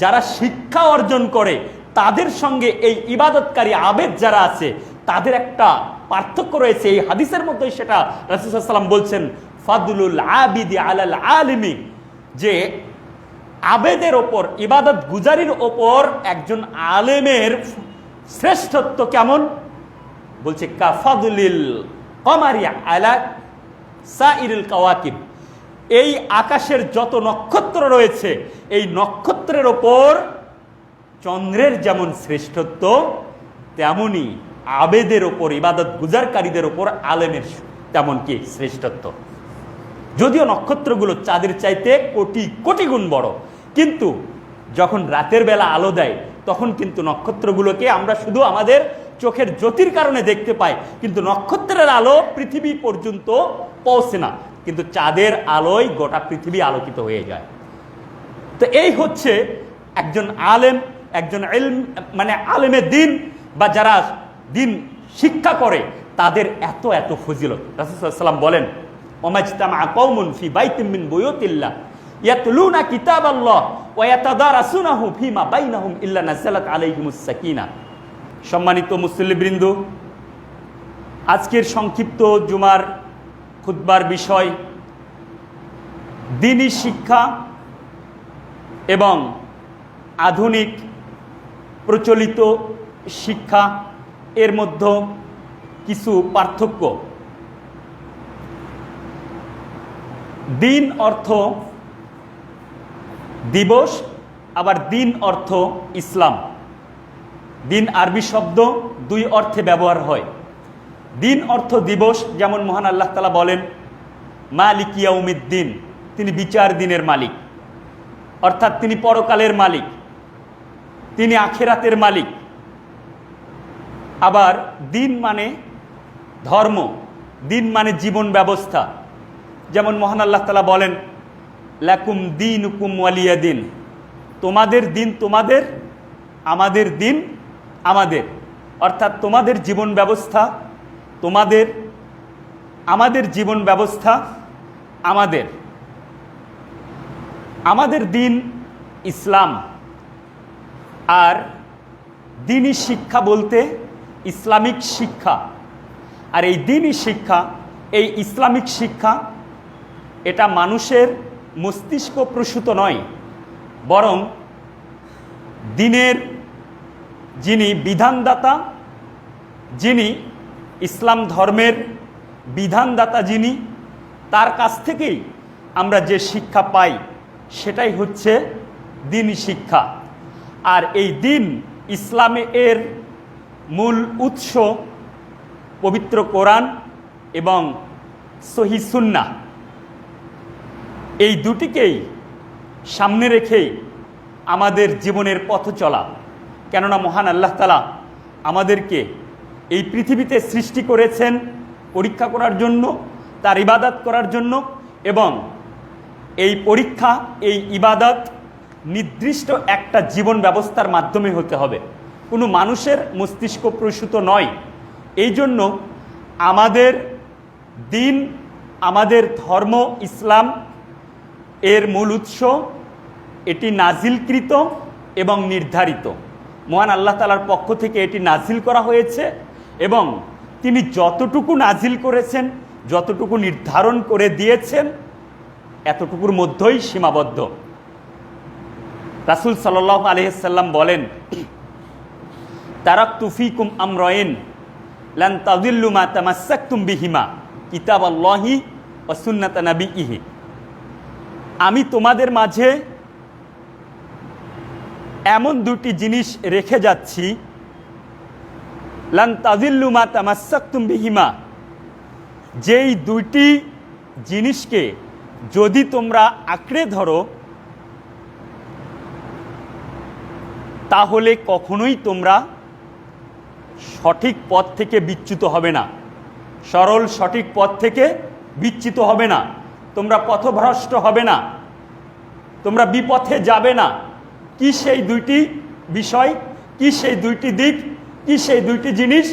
যারা শিক্ষা অর্জন করে তাদের সঙ্গে এই ইবাদতকারী আবেদ যারা আছে তাদের একটা পার্থক্য রয়েছে। এই হাদিসের মধ্যে সেটা রাসূলুল্লাহ সাল্লাল্লাহু আলাইহি ওয়াসাল্লাম বলছেন, ফাদলুল আবিদি আলাল আলিমি, যে আবেদের ওপর, ইবাদত গুজারির ওপর একজন আলেমের শ্রেষ্ঠত্ব কেমন, বলছে কাফাদুলিল কমারি আলা সাইরিল কাওয়াকিব, এই আকাশের যত নক্ষত্র রয়েছে এই নক্ষত্রের ওপর চন্দ্রের যেমন শ্রেষ্ঠত্ব তেমনি আবেদের ওপর, ইবাদত গুজারকারীদের ওপর আলেমের তেমন কি শ্রেষ্ঠত্ব। যদিও নক্ষত্রগুলো চাঁদের চাইতে কোটি কোটি গুণ বড়, কিন্তু যখন রাতের বেলা আলো দেয় তখন কিন্তু নক্ষত্রগুলোকে আমরা শুধু আমাদের চোখের জ্যোতির কারণে দেখতে পাই, কিন্তু নক্ষত্রের আলো পৃথিবী পর্যন্ত পৌঁছে না, কিন্তু চাঁদের আলোয় গোটা পৃথিবী আলোকিত হয়ে যায়। তো এই হচ্ছে একজন আলেম, একজন মানে আলেমের দিন বা যারা দিন শিক্ষা করে তাদের এত এত ফজিলত। রাসূলুল্লাহ সাল্লাল্লাহু আলাইহি ওয়াসাল্লাম বলেন, ওমাজতামা কওমুন ফি বাইতিন মিন বুয়ুতিল্লাহ ইয়াতলুনা কিতাবাল্লাহ ওয়া ইয়াতাদারাসুনাহু ফিমা বাইনাহুম ইল্লা নাযালাত আলাইহিমুস সাকিনাহ। সম্মানিত মুসল্লিবৃন্দ, আজকের সংক্ষিপ্ত জুমার খুতবার বিষয় দ্বীনি শিক্ষা এবং আধুনিক প্রচলিত শিক্ষা, এর মধ্যে কিছু পার্থক্য। দিন অর্থ দিবস, আবার দিন অর্থ ইসলাম। দিন আরবি শব্দ দুই অর্থে ব্যবহার হয়। দিন অর্থ দিবস, যেমন মহান আল্লাহ তাআলা বলেন মালিক ইয়াউমিদ্দিন, তিনি বিচার দিনের মালিক, অর্থাৎ তিনি পরকালের মালিক, তিনি আখিরাতের মালিক। আবার দিন মানে ধর্ম, দিন মানে জীবন ব্যবস্থা, যেমন মহান আল্লাহ তাআলা বলেন লাকুম দীনুকুম ওয়ালিয়া দিন, তোমাদের দিন তোমাদের, আমাদের দিন আমাদের, অর্থাৎ তোমাদের জীবন ব্যবস্থা তোমাদের, আমাদের জীবন ব্যবস্থা আমাদের। আমাদের দিন ইসলাম, আর দ্বীনি শিক্ষা বলতে ইসলামিক শিক্ষা। আর এই দ্বীনি শিক্ষা, এই ইসলামিক শিক্ষা, এটা মানুষের মস্তিষ্ক প্রসূত নয়, বরং দ্বীনের যিনি বিধানদাতা, যিনি ইসলাম ধর্মের বিধানদাতা, যিনি, তার কাছ থেকেই আমরা যে শিক্ষা পাই সেটাই হচ্ছে দ্বীনি শিক্ষা। আর এই দিন ইসলামে এর মূল উৎস পবিত্র কোরআন এবং সহিহ সুন্নাহ, এই দুটিকেই সামনে রেখেই আমাদের জীবনের পথ চলা। কেননা মহান আল্লাহ তাআলা আমাদেরকে এই পৃথিবীতে সৃষ্টি করেছেন পরীক্ষা করার জন্য, তার ইবাদত করার জন্য, এবং এই পরীক্ষা, এই ইবাদত নির্দিষ্ট একটা জীবন ব্যবস্থার মাধ্যমে হতে হবে, কোনো মানুষের মস্তিষ্ক প্রসূত নয়। এই জন্য আমাদের দিন, আমাদের ধর্ম ইসলাম এর মূল উৎস, এটি নাজিলকৃত এবং নির্ধারিত। মহান আল্লাহ তাআলার পক্ষ থেকে এটি নাজিল করা হয়েছে এবং তিনি যতটুকু নাজিল করেছেন, যতটুকু নির্ধারণ করে দিয়েছেন, এতটুকুর মধ্যেই সীমাবদ্ধ। রাসূল সাল্লাল্লাহু আলাইহি ওয়াসাল্লাম বলেন, তারাকতু ফীকুম আমরাইন লান তাযিল্লু মা তামাসসাকতুম বিহিমা কিতাবাল্লাহি ওয়া সুন্নাত নাবিয়্যিহি, আমি তোমাদের মাঝে এমন দুটি জিনিস রেখে যাচ্ছি, লান তাযিল্লু মা তামাসসাকতুম বিহিমা, যেই দুইটি জিনিসকে যদি তোমরা আঁকড়ে ধরো তাহলে কখনোই তোমরা সঠিক পথ থেকে বিচ্যুত হবে না, সরল সঠিক পথ থেকে বিচ্যুত হবে না, তোমরা পথভ্রষ্ট হবে না, তোমরা বিপথে যাবে না। কি সেই দুইটি বিষয়, কি সেই দুইটি দিক, কি সেই দুইটি জিনিস?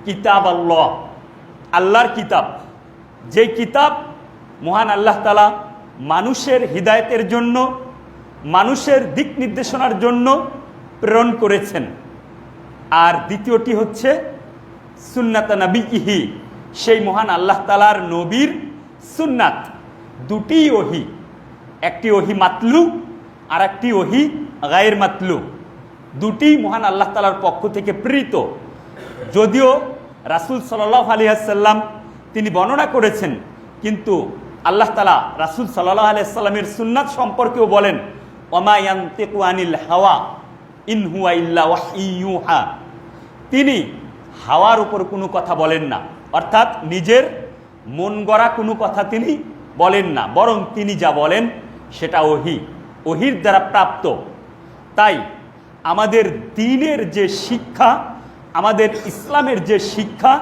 কিতাব আল্লাহ, আল্লাহর কিতাব, যেই কিতাব মহান আল্লাহ তাআলা মানুষের হিদায়াতের জন্য মানুষের দিক নির্দেশনার জন্য প্রেরণ করেছেন। আর দ্বিতীয়টি হচ্ছে সুন্নাত নবীহি, সেই মহান আল্লাহ তাআলার নবীর সুন্নাত। দুটি ওহী, একটি ওহী মাতলু আর একটি ওহী গায়ের মাতলু, দুটি মহান আল্লাহ তাআলার পক্ষ থেকে প্রেরিত। যদিও রাসূল সাল্লাল্লাহু আলাইহি ওয়াসাল্লাম তিনি বর্ণনা করেছেন, কিন্তু আল্লাহ তাআলা রাসূল সাল্লাল্লাহু আলাইহি ওয়াসাল্লামের সুন্নাত সম্পর্কেও বলেন, ওমা ইয়ানতিকু আনিল হাওয়া ইন হুয়া ইল্লা ওয়াহইয়ুহা। তিনি হাওয়ার উপর কোনো কথা বলেন না, অর্থাৎ নিজের মন গড়া কোনো কথা তিনি বলেন না, বরং তিনি যা বলেন সেটা ওহী, ওহীর দ্বারা প্রাপ্ত। তাই আমাদের দ্বীনের যে শিক্ষা, আমাদের ইসলামের যে শিক্ষা,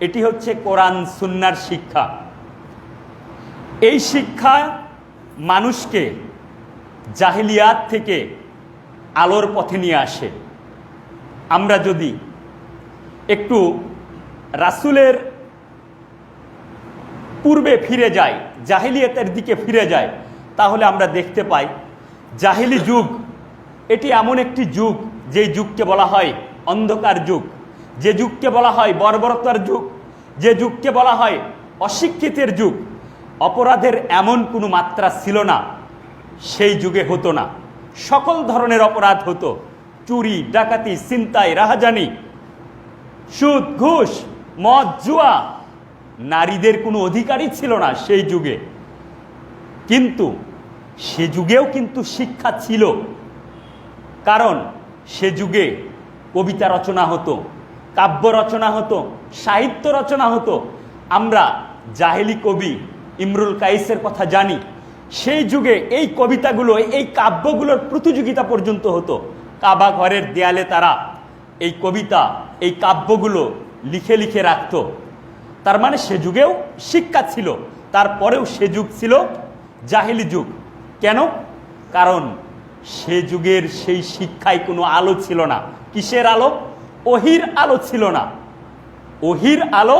এটি হচ্ছে কোরআন সুন্নাহর শিক্ষা। এই শিক্ষা মানুষকে জাহিলিয়াত থেকে আলোর পথে নিয়ে আসে। আমরা যদি একটু রাসূলের পূর্বে ফিরে যাই, জাহিলিয়াতের দিকে ফিরে যাই, তাহলে আমরা দেখতে পাই জাহিলি যুগ এটি এমন একটি যুগ, যেই যুগকে বলা হয় অন্ধকার যুগ, যে যুগকে বলা হয় বর্বরতার যুগ, যে যুগকে বলা হয় অশিক্ষিতের যুগ। অপরাধের এমন কোনো মাত্রা ছিল না সেই যুগে হতো না। সকল ধরনের অপরাধ হতো, চুরি, ডাকাতি, ছিনতাই, রাহাজানি, সুদ, ঘুষ, মদ, জুয়া। নারীদের কোনো অধিকারই ছিল না সেই যুগে। কিন্তু সে যুগেও কিন্তু শিক্ষা ছিল, কারণ সে যুগে কবিতা রচনা হতো, কাব্য রচনা হতো, সাহিত্য রচনা হতো। আমরা জাহেলি কবি ইমরুল কাইসের কথা জানি। সেই যুগে এই কবিতাগুলো, এই কাব্যগুলোর প্রতিযোগিতা পর্যন্ত হতো। কাবা ঘরের দেয়ালে তারা এই কবিতা, এই কাব্যগুলো লিখে লিখে রাখত। তার মানে সে যুগেও শিক্ষা ছিল, তারপরেও সে যুগ ছিল জাহিলি যুগ। কেন? কারণ সে যুগের সেই শিক্ষায় কোনো আলো ছিল না। কিসের আলো? ওহীর আলো ছিল না, ওহীর আলো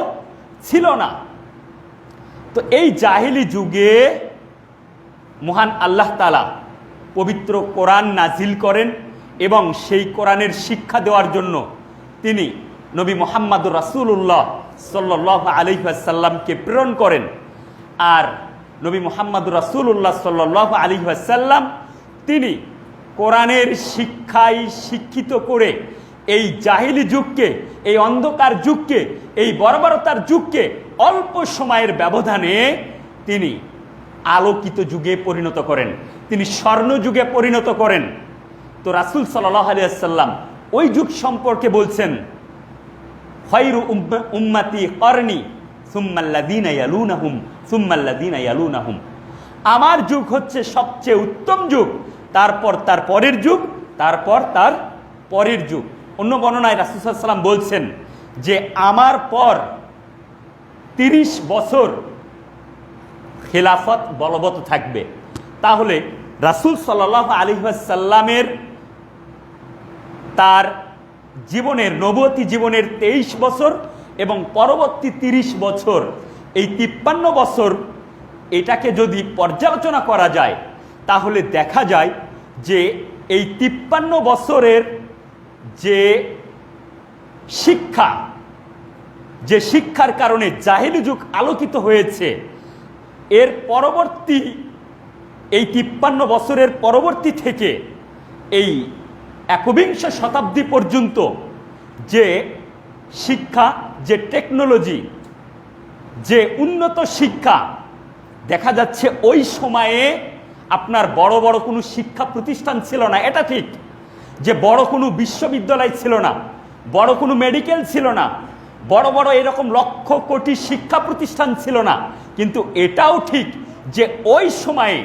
ছিল না। তো এই জাহিলি যুগে মহান আল্লাহ তাআলা পবিত্র কোরআন নাজিল করেন এবং সেই কোরআনের শিক্ষা দেওয়ার জন্য তিনি নবী মুহাম্মদুর রাসূলুল্লাহ সাল্লাল্লাহু আলাইহি ওয়াসাল্লামকে প্রেরণ করেন। আর নবী মুহাম্মদুর রাসূলুল্লাহ সাল্লাল্লাহু আলাইহি ওয়াসাল্লাম তিনি কোরআনের শিক্ষায় শিক্ষিত করে এই জাহিলি যুগকে, এই অন্ধকার যুগকে, এই বর্বরতার যুগকে অল্প সময়ের ব্যবধানে তিনি আলোকিত যুগে পরিণত করেন, তিনি স্বর্ণ যুগে পরিণত করেন। তো রাসূল সাল্লাল্লাহু আলাইহি ওয়াসাল্লাম ওই যুগ সম্পর্কে বলছেন, খায়রু উম্মতি করনি সুম্মাল্লাযীনা ইয়ালুনাহুম সুম্মাল্লাযীনা ইয়ালুনাহুম। আমার যুগ হচ্ছে সবচেয়ে উত্তম যুগ, তারপর তার পরের যুগ, তারপর তার পরের যুগ। অন্য বর্ণনায় রাসূল সাল্লাল্লাহু আলাইহি ওয়াসাল্লাম বলছেন যে আমার পর 30 বছর খেলাফত বলবৎ থাকবে। তাহলে রাসূল সাল্লাল্লাহু আলাইহি ওয়াসাল্লামের তার জীবনের, নবুয়তি জীবনের 23 বছর এবং পরবর্তী 30 বছর, এই 53 বছর, এটাকে যদি পর্যালোচনা করা যায় তাহলে দেখা যায় যে এই 53 বছরের যে শিক্ষা, যে শিক্ষার কারণে জাহিলি যুগ আলোকিত হয়েছে, এর পরবর্তী এই 53 বছরের পরবর্তী থেকে এই 21 শতাব্দী পর্যন্ত যে শিক্ষা, যে টেকনোলজি, যে উন্নত শিক্ষা, দেখা যাচ্ছে ওই সময়ে আপনার বড় বড় কোনো শিক্ষা প্রতিষ্ঠান ছিল না। এটা ঠিক যে বড় কোনো বিশ্ববিদ্যালয় ছিল না, বড় কোনো মেডিকেল ছিল না, বড় বড় এরকম লক্ষ কোটি শিক্ষা প্রতিষ্ঠান ছিল না। কিন্তু এটাও ঠিক যে ওই সময়ে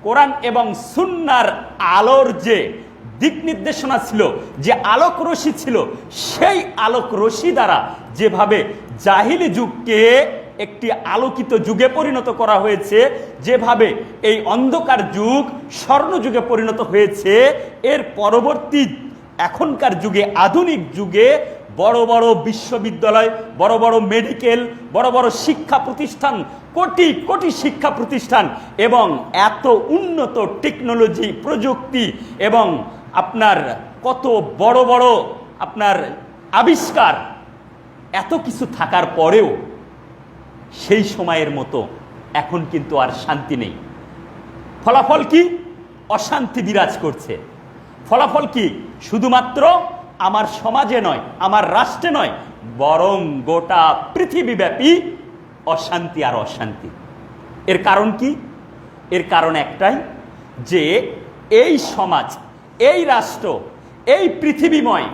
কোরআন এবং সুন্নাহর আলোর যে দিক নির্দেশনা ছিল, যে আলোক রশ্মি ছিল, সেই আলোক রশ্মি দ্বারা যেভাবে জাহিলি যুগকে একটি আলোকিত যুগে পরিণত করা হয়েছে, যেভাবে এই অন্ধকার যুগ স্বর্ণ যুগে পরিণত হয়েছে, এর পরবর্তী এখনকার যুগে, আধুনিক যুগে বড় বড় বিশ্ববিদ্যালয়, বড় বড় মেডিকেল, বড় বড় শিক্ষা প্রতিষ্ঠান, কোটি কোটি শিক্ষা প্রতিষ্ঠান এবং এত উন্নত টেকনোলজি, প্রযুক্তি এবং আপনার কত বড় বড় আপনার আবিষ্কার, এত কিছু থাকার পরেও সেই সময়ের মতো এখন কিন্তু আর শান্তি নেই। ফলাফল কি? অশান্তি বিরাজ করছে। ফলাফল কি? শুধুমাত্র আমার সমাজে নয়, আমার রাষ্ট্রে নয়, বরং গোটা পৃথিবীব্যাপী অশান্তি আর অশান্তি। এর কারণ কি? এর কারণ একটাই, যে এই সমাজ, এই রাষ্ট্র, এই পৃথিবীময়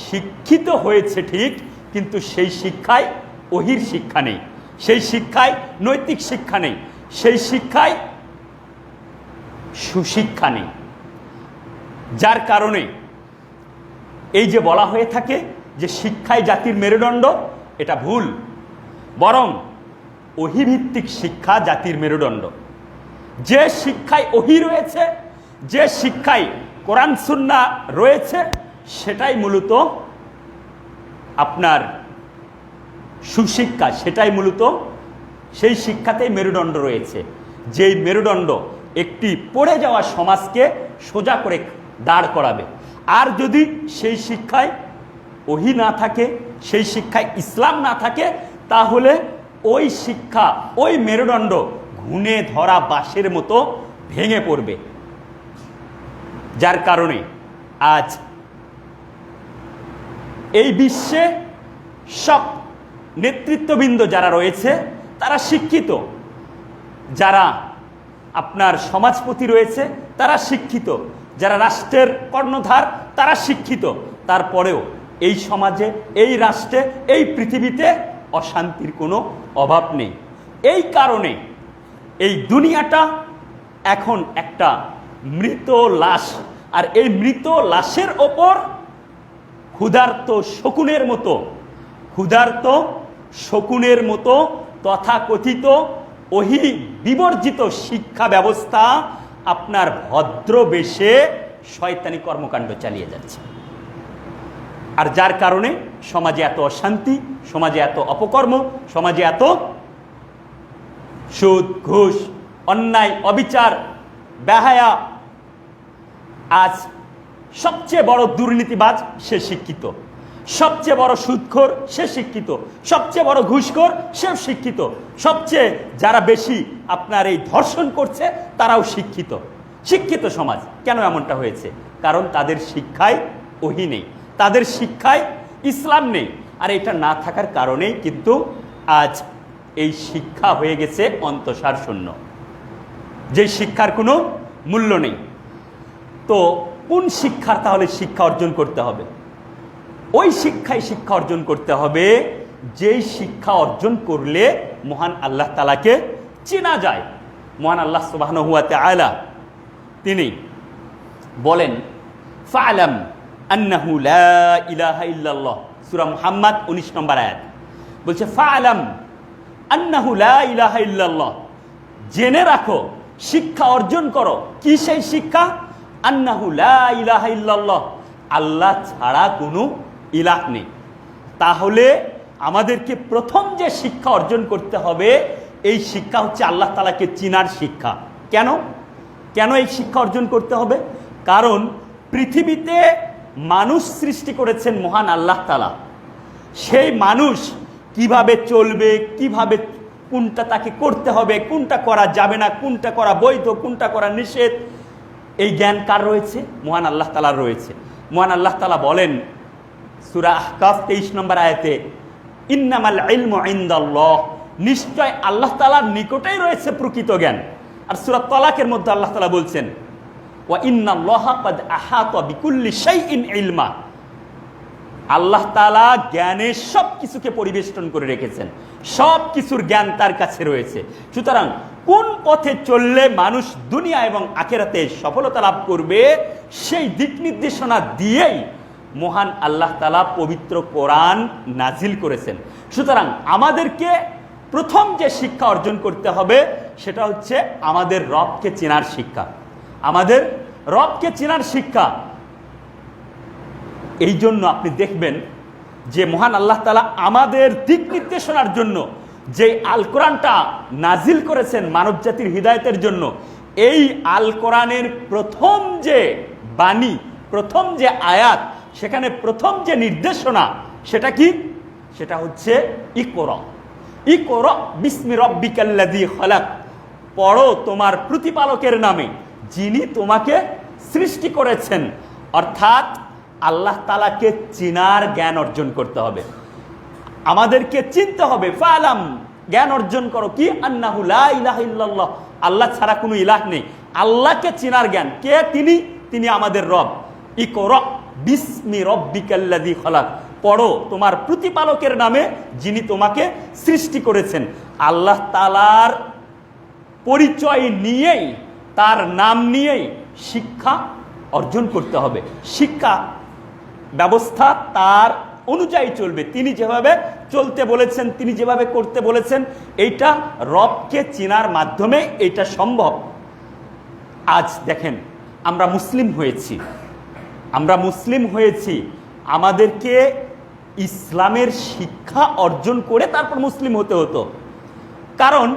শিক্ষিত হয়েছে ঠিক, কিন্তু সেই শিক্ষায় ওহির শিক্ষা নেই, সেই শিক্ষায় নৈতিক শিক্ষা নেই, সেই শিক্ষায় সুশিক্ষা নেই। যার কারণে এই যে বলা হয়ে থাকে যে শিক্ষাই জাতির মেরুদণ্ড, এটা ভুল। বরং ওহিভিত্তিক শিক্ষা জাতির মেরুদণ্ড। যে শিক্ষায় ওহি রয়েছে, যে শিক্ষায় কোরআন সুন্নাহ রয়েছে, সেটাই মূলত আপনার সুশিক্ষা, সেটাই মূলত সেই শিক্ষাতেই মেরুদণ্ড রয়েছে, যেই মেরুদণ্ড একটি পড়ে যাওয়া সমাজকে সোজা করে দাঁড় করাবে। আর যদি সেই শিক্ষায় ওহি না থাকে, সেই শিক্ষায় ইসলাম না থাকে, তাহলে ওই শিক্ষা, ওই মেরুদণ্ড ঘুণে ধরা বাঁশের মতো ভেঙে পড়বে। যার কারণে আজ এই বিশ্বে সব নেতৃত্ববৃন্দ যারা রয়েছে তারা শিক্ষিত, যারা আপনার সমাজপতি রয়েছে তারা শিক্ষিত, যারা রাষ্ট্রের কর্ণধার তারা শিক্ষিত। তারপরেও এই সমাজে, এই রাষ্ট্রে, এই পৃথিবীতে অশান্তির কোনো অভাব নেই। এই কারণে এই দুনিয়াটা এখন একটা মৃত লাশ, আর এই মৃত লাশের ওপর ক্ষুধার্ত শকুনের মতো তথাকথিত ওহি বিবর্জিত শিক্ষা ব্যবস্থা আপনার ভদ্রবেশে শয়তানি কর্মকাণ্ড চালিয়ে যাচ্ছে। আর যার কারণে সমাজে এত অশান্তি, সমাজে এত অপকর্ম, সমাজে এত সুদ, ঘুষ, অন্যায়, অবিচার, বেহায়া। আজ সবচেয়ে বড় দুর্নীতিবাজ সে শিক্ষিত, সবচেয়ে বড় সুদখোর সে শিক্ষিত, সবচেয়ে বড় ঘুষখোর সেও শিক্ষিত, সবচেয়ে যারা বেশি আপনার এই ধর্ষণ করছে তারাও শিক্ষিত। শিক্ষিত সমাজ কেন এমনটা হয়েছে? কারণ তাদের শিক্ষায় ওহি নেই, তাদের শিক্ষায় ইসলাম নেই। আর এটা না থাকার কারণেই কিন্তু আজ এই শিক্ষা হয়ে গেছে অন্তঃসার শূন্য, যে শিক্ষার কোনো মূল্য নেই। তো কোন শিক্ষার তাহলে শিক্ষা অর্জন করতে হবে? ওই শিক্ষায় শিক্ষা অর্জন করতে হবে যেই শিক্ষা অর্জন করলে মহান আল্লাহ তাআলাকে চেনা যায়। মহান আল্লাহ সুবহানাহু ওয়া তাআলা তিনি বলেন, ফা'লাম আন্নাহু লা ইলাহা ইল্লাল্লাহ, সূরা মুহাম্মদ 19 নম্বর আয়াত বলছে, ফা'লাম আন্নাহু লা ইলাহা ইল্লাল্লাহ, জেনে রাখো, শিক্ষা অর্জন করো। কি সেই শিক্ষা? আন্নাহু লা ইলাহা ইল্লাল্লাহ, আল্লাহ ছাড়া কোনো ইলাহ নেই। তাহলে আমাদেরকে প্রথম যে শিক্ষা অর্জন করতে হবে, এই শিক্ষা হচ্ছে আল্লাহ তাআলাকে চিনার শিক্ষা। কেন কেন এই শিক্ষা অর্জন করতে হবে? কারণ পৃথিবীতে মানুষ সৃষ্টি করেছেন মহান আল্লাহ তাআলা। সেই মানুষ কিভাবে চলবে, কিভাবে কোনটা তাকে করতে হবে, কোনটা করা যাবে না, কোনটা করা বৈধ, কোনটা করা নিষেধ, এই জ্ঞান কার রয়েছে? মহান আল্লাহ তাআলার রয়েছে। মহান আল্লাহ তাআলা বলেন সূরা আহকাফ 23 নম্বর আয়াতে, ইন্নামাল ইলমু ইনদাল্লাহ, নিশ্চয় আল্লাহ তাআলার নিকটেই রয়েছে প্রকৃত জ্ঞান। আর সূরা তালাকের মধ্যে আল্লাহ তাআলা বলছেন, ওয়া ইন্নাল্লাহা ক্বাদ আহাতা বিকুল্লি শাইইন ইলমা, আল্লাহ তাআলা জ্ঞানের সব কিছুকে পরিবেষ্টন করে রেখেছেন, সব কিছুর জ্ঞান তার কাছে রয়েছে। সুতরাং কোন পথে চললে মানুষ দুনিয়া এবং আখিরাতে সফলতা লাভ করবে, সেই দিক নির্দেশনা দিয়েই মহান আল্লাহ তাআলা পবিত্র কোরআন নাজিল করেছেন। সুতরাং আমাদেরকে প্রথম যে শিক্ষা অর্জন করতে হবে সেটা হচ্ছে আমাদের রবকে চেনার শিক্ষা, আমাদের রবকে চেনার শিক্ষা। এই জন্য আপনি দেখবেন যে মহান আল্লাহ তাআলা আমাদের দিক নির্দেশনার জন্য যে আল কোরআনটা নাজিল করেছেন মানব জাতির হিদায়তের জন্য, এই আল কোরআনের প্রথম যে বাণী, প্রথম যে আয়াত, সেখানে প্রথম যে নির্দেশনা সেটা কি? সেটা হচ্ছে ইকরা, ইকরা বিসমি রব্বিকাল্লাযী খলাক, পড়ো তোমার প্রতিপালকের নামে যিনি তোমাকে সৃষ্টি করেছেন। অর্থাৎ আল্লাহ তাআলাকে চিনার জ্ঞান অর্জন করতে হবে, আমাদেরকে চিনতে হবে। ফালাম, জ্ঞান অর্জন করো কি? আন্নাহু লা ইলাহা ইল্লাল্লাহ, আল্লাহ ছাড়া কোনো ইলাহ নেই। আল্লাহকে চিনার জ্ঞান, কে তিনি? তিনি আমাদের রব। ইকরা বিসমি রব্বিকাল্লাযী খলাক, পড়ো তোমার প্রতিপালকের নামে যিনি তোমাকে সৃষ্টি করেছেন। আল্লাহ তাআলার পরিচয় নিয়েই, তার নাম নিয়েই শিক্ষা অর্জন করতে হবে। শিক্ষা ব্যবস্থা তার অনুযায়ী চলবে, তিনি যেভাবে চলতে বলেছেন, তিনি যেভাবে করতে বলেছেন, এইটা রবকে চিনার মাধ্যমে এটা সম্ভব। আজ দেখেন, আমরা মুসলিম হয়েছি, আমরা মুসলিম হয়েছি, আমাদেরকে ইসলামের শিক্ষা অর্জন করে তারপর মুসলিম হতে হতো। কারণ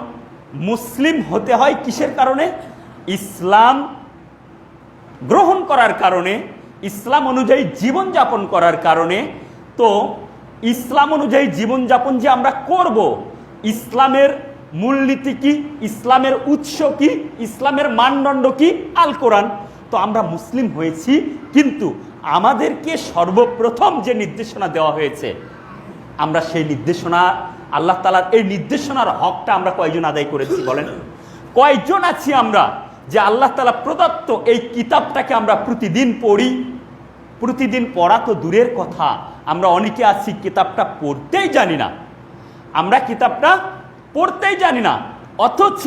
মুসলিম হতে হয় কিসের কারণে? ইসলাম গ্রহণ করার কারণে, ইসলাম অনুযায়ী জীবনযাপন করার কারণে। তো ইসলাম অনুযায়ী জীবনযাপন যে আমরা করব, ইসলামের মূলনীতি কি, ইসলামের উৎস কি, ইসলামের মানদণ্ড কি? আল কোরআন। তো আমরা মুসলিম হয়েছি, কিন্তু আমাদেরকে সর্বপ্রথম যে নির্দেশনা দেওয়া হয়েছে, আমরা সেই নির্দেশনা, আল্লাহ তাআলার এই নির্দেশনার হকটা আমরা কয়জন আদায় করেছি বলেন? কয়জন আছি আমরা যে আল্লাহ তাআলা প্রদত্ত এই কিতাবটাকে আমরা প্রতিদিন পড়ি? প্রতিদিন পড়া তো দূরের কথা, আমরা অনেকে আছি কিতাবটা পড়তেই জানি না, আমরা কিতাবটা পড়তেই জানি না। অথচ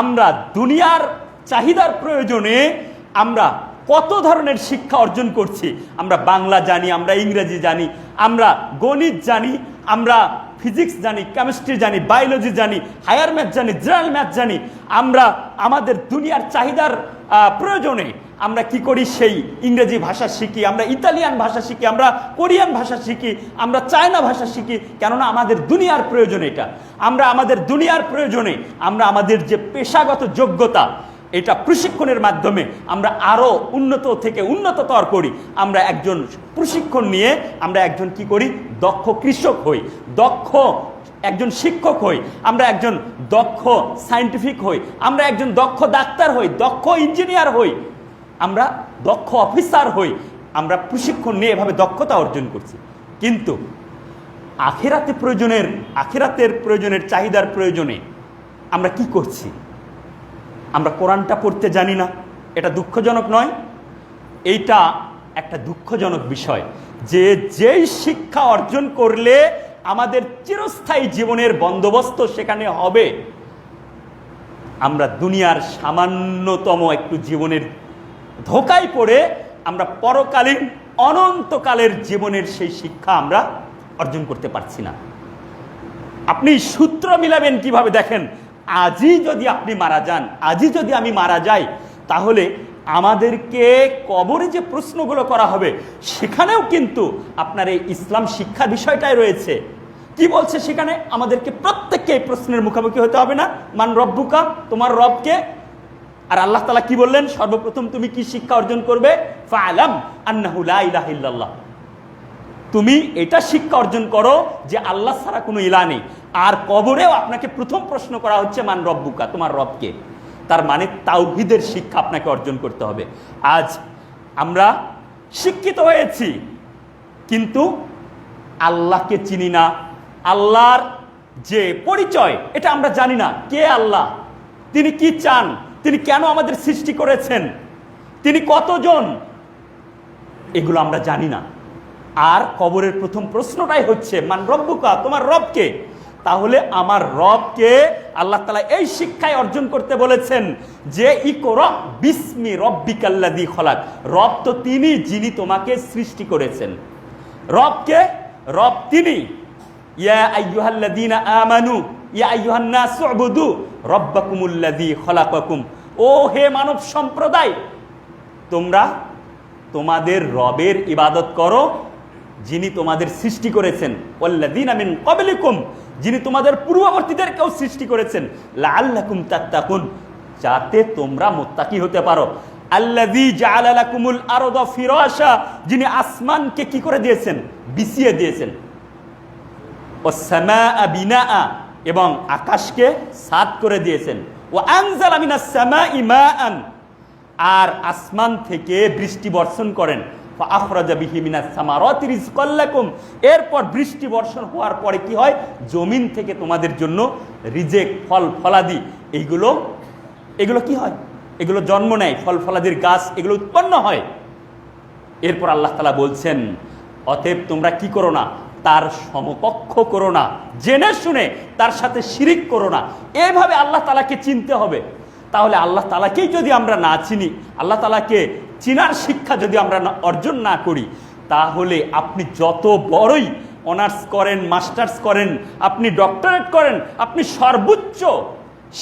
আমরা দুনিয়ার চাহিদার প্রয়োজনে আমরা কত ধরনের শিক্ষা অর্জন করছি। আমরা বাংলা জানি, আমরা ইংরেজি জানি, আমরা গণিত জানি, আমরা ফিজিক্স জানি, কেমিস্ট্রি জানি, বায়োলজি জানি, হায়ার ম্যাথ জানি, জেনারেল ম্যাথ জানি। আমরা আমাদের দুনিয়ার চাহিদার প্রয়োজনে আমরা কি করি? সেই ইংরেজি ভাষা শিখি, আমরা ইতালিয়ান ভাষা শিখি, আমরা কোরিয়ান ভাষা শিখি, আমরা চায়না ভাষা শিখি। কেননা আমাদের দুনিয়ার প্রয়োজনে এটা, আমরা আমাদের দুনিয়ার প্রয়োজনে আমরা আমাদের যে পেশাগত যোগ্যতা, এটা প্রশিক্ষণের মাধ্যমে আমরা আরও উন্নত থেকে উন্নততর করি। আমরা একজন প্রশিক্ষণ নিয়ে আমরা একজন কি করি? দক্ষ কৃষক হই, দক্ষ একজন শিক্ষক হই, আমরা একজন দক্ষ সায়েন্টিফিক হই, আমরা একজন দক্ষ ডাক্তার হই, দক্ষ ইঞ্জিনিয়ার হই, আমরা দক্ষ অফিসার হই। আমরা প্রশিক্ষণ নিয়ে এভাবে দক্ষতা অর্জন করছি। কিন্তু আখিরাতের প্রয়োজনের চাহিদার প্রয়োজনে আমরা কি করছি? আমরা কোরআনটা পড়তে জানি না। এটা দুঃখজনক নয়? এইটা একটা দুঃখজনক বিষয় যে যেই শিক্ষা অর্জন করলে আমাদের চিরস্থায়ী জীবনের বন্দোবস্ত সেখানে হবে, আমরা দুনিয়ার সামান্যতম একটু জীবনের ধোকায় পড়ে আমরা পরকালীন অনন্তকালের জীবনের সেই শিক্ষা আমরা অর্জন করতে পারছি না। আপনি সূত্র মিলাবেন কিভাবে? দেখেন, আজই যদি আপনি মারা যান, আজই যদি আমি মারা যাই, তাহলে আমাদেরকে কবরে যে প্রশ্নগুলো করা হবে সেখানেও কিন্তু আপনার এই ইসলাম শিক্ষা বিষয়টাই রয়েছে। কি বলছে সেখানে? আমাদেরকে প্রত্যেককে এই প্রশ্নের মুখোমুখি হতে হবে না? মান রব্বুকা, তোমার রবকে। আর আল্লাহ তাআলা কি বললেন? সর্বপ্রথম তুমি কি শিক্ষা অর্জন করবে? ফাআলাম আন্নাহু লা ইলাহা ইল্লাল্লাহ, তুমি এটা শিক্ষা অর্জন করো যে আল্লাহ ছাড়া কোনো ইলাহ নেই। আর কবরেও আপনাকে প্রথম প্রশ্ন করা হচ্ছে মান রব্বুকা, তোমার রবকে। তার মানে তাওহীদের শিক্ষা আপনাকে অর্জন করতে হবে। আজ আমরা শিক্ষিত হয়েছি, কিন্তু আল্লাহকে চিনি না, আল্লাহর যে পরিচয় এটা আমরা জানি না। কে আল্লাহ? তিনি কি চান? তিনি কেন আমাদের সৃষ্টি করেছেন? তিনি কতজন? এগুলো আমরা জানি না। আর কবরের প্রথম প্রশ্নটাই হচ্ছে মান রব্বুকা, তোমার রবকে। তাহলে আমার রবকে আল্লাহ তাআলা এই শিক্ষায় অর্জন করতে বলেছেন যে ইকরা বিসমি রব্বিকাল্লাযী খলাক। রব তো তিনি যিনি তোমাকে সৃষ্টি করেছেন। রবকে? রব তিনি। ইয়া আইয়ুহাল্লাযীনা আমানু ইয়া আইয়ুহান নাসু উবুদু রাব্বাকুমুল্লাযী খলাকাকুম। ও হে মানব সম্প্রদায়, তোমরা তোমাদের রবের ইবাদত করো যিনি তোমাদের সৃষ্টি করেছেন, ওয়াল্লাযীনা মিন ক্বাবলিকুম, যিনি তোমাদের পূর্ববর্তীদেরকেও সৃষ্টি করেছেন, লাআল্লাকুম তাত্তাকুন, যাতে তোমরা মুত্তাকি হতে পারো। আল্লাযী জাআলা লাকুমুল আরদা ফিরাশা, যিনি আসমানকে কি করে দিয়েছেন? বিছিয়ে দিয়েছেন। ওয়াস সামাআ বিনাআ, এবং আকাশকে ছাদ করে দিয়েছেন। ওয়া আনজালা মিনাস সামাই মাআন, আর আসমান থেকে বৃষ্টি বর্ষণ করেন। ফাআখরাজা বিহি মিনাস সামারাতি রিজকাল লাকুম, এরপর বৃষ্টি বর্ষণ হওয়ার পরে কি হয়? জমিন থেকে তোমাদের জন্য রিজেক, ফল ফলাদি, এগুলো কি হয়? এগুলো জন্ম নেয়, ফল ফলাদির গাছ, এগুলো উৎপন্ন হয়। এরপর আল্লাহ তাআলা বলছেন, অতএব তোমরা কি করো না? তার সমকক্ষ করো না, জেনে শুনে তার সাথে শিরিক করো না। এভাবে আল্লাহ তাআলাকে চিনতে হবে। তাহলে আল্লাহ তাআলাকেই যদি আমরা না চিনি, আল্লাহ তাআলাকে চিনার শিক্ষা যদি আমরা অর্জন না করি, তাহলে আপনি যত বড়ই অনার্স করেন, মাস্টার্স করেন, আপনি ডক্টরেট করেন, আপনি সর্বোচ্চ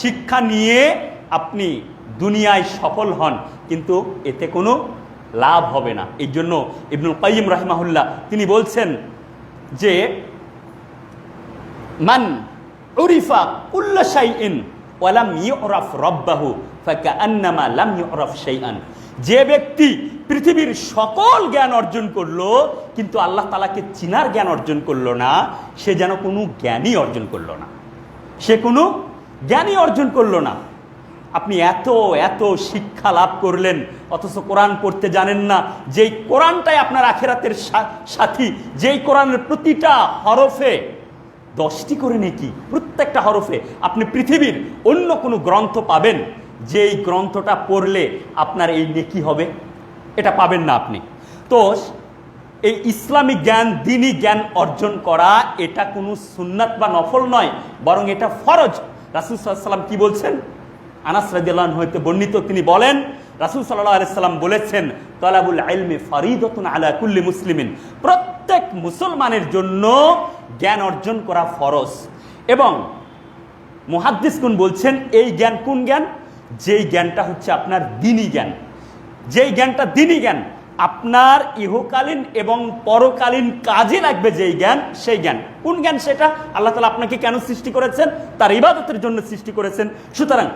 শিক্ষা নিয়ে আপনি দুনিয়ায় সফল হন, কিন্তু এতে কোনো লাভ হবে না। এই জন্য ইবনুল কাইয়িম রাহিমাহুল্লাহ তিনি বলছেন যে মান উরিফা কুল্লা শাইইন ওয়া লাম ইউরাফ রাব্বাহু ফাকাআন্নামা লাম ইউরাফ শাইআন, যে ব্যক্তি পৃথিবীর সকল জ্ঞান অর্জন করলো কিন্তু আল্লাহ তাআলাকে চিনার জ্ঞান অর্জন করলো না, সে যেন কোনো জ্ঞানই অর্জন করলো না, সে কোনো জ্ঞানই অর্জন করলো না। আপনি এত এত শিক্ষা লাভ করলেন, অথচ কোরআন পড়তে জানেন না। যেই কোরআনটাই আপনার আখিরাতের সাথী, যেই কোরআনের প্রতিটা হরফে 10টি করে নেকি, প্রত্যেকটা হরফে। আপনি পৃথিবীর অন্য কোনো গ্রন্থ পাবেন যেই গ্রন্থটা পড়লে আপনার এই নেকি হবে? এটা পাবেন না আপনি। তো এই ইসলামিক জ্ঞান, দ্বীনি জ্ঞান অর্জন করা, এটা কোনো সুন্নাত বা নফল নয়, বরং এটা ফরজ। রাসূল সাল্লাল্লাহু আলাইহি ওয়াসাল্লাম কি বলছেন? আনাস রাদিয়াল্লাহু আনহু হতে বর্ণিত, তিনি বলেন রাসূল সাল্লাল্লাহু আলাইহি ওয়াসাল্লাম বলেছেন, তালাবুল ইলমি ফারিদাতুন আলা কুল্লি মুসলিমিন, প্রত্যেক মুসলমানের জন্য জ্ঞান অর্জন করা ফরজ। এবং মুহাদ্দিসগণ বলছেন এই জ্ঞান কোন জ্ঞান? যেই জ্ঞানটা হচ্ছে আপনার দ্বীনি জ্ঞান, যেই জ্ঞানটা দ্বীনি জ্ঞান, আপনার ইহকালীন এবং পরকালীন কাজে লাগবে যেই জ্ঞান, সেই জ্ঞান। কোন জ্ঞান সেটা? আল্লাহ তাআলা আপনাকে কেন সৃষ্টি করেছেন? তার ইবাদতের জন্য সৃষ্টি করেছেন। সুতরাং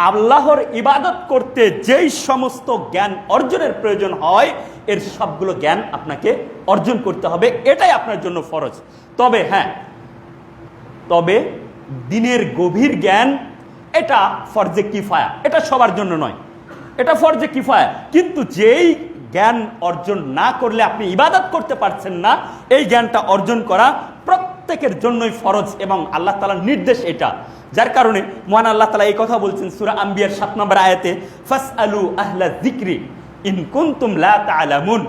আল্লাহর ইবাদত করতে যেই সমস্ত জ্ঞান অর্জনের প্রয়োজন হয়, এর সবগুলো জ্ঞান আপনাকে অর্জন করতে হবে, এটাই আপনার জন্য ফরজ। তবে হ্যাঁ, তবে দ্বীনের গভীর জ্ঞান এটা ফরজে কিফায়া, এটা সবার জন্য নয়, এটা ফরজে কিফায়া। কিন্তু যেই জ্ঞান অর্জন না করলে আপনি ইবাদত করতে পারছেন না, এই জ্ঞানটা অর্জন করা প্রত্যেকের জন্যই ফরজ এবং আল্লাহ তাআলার নির্দেশ এটা। যার কারণে মহান আল্লাহ তাআলা এই কথা বলছেন সূরা আম্বিয়ার 7 নম্বর আয়াতে, ফাসআলু আহলা যিকরি ইন কুনতুম লা তা'লামুন,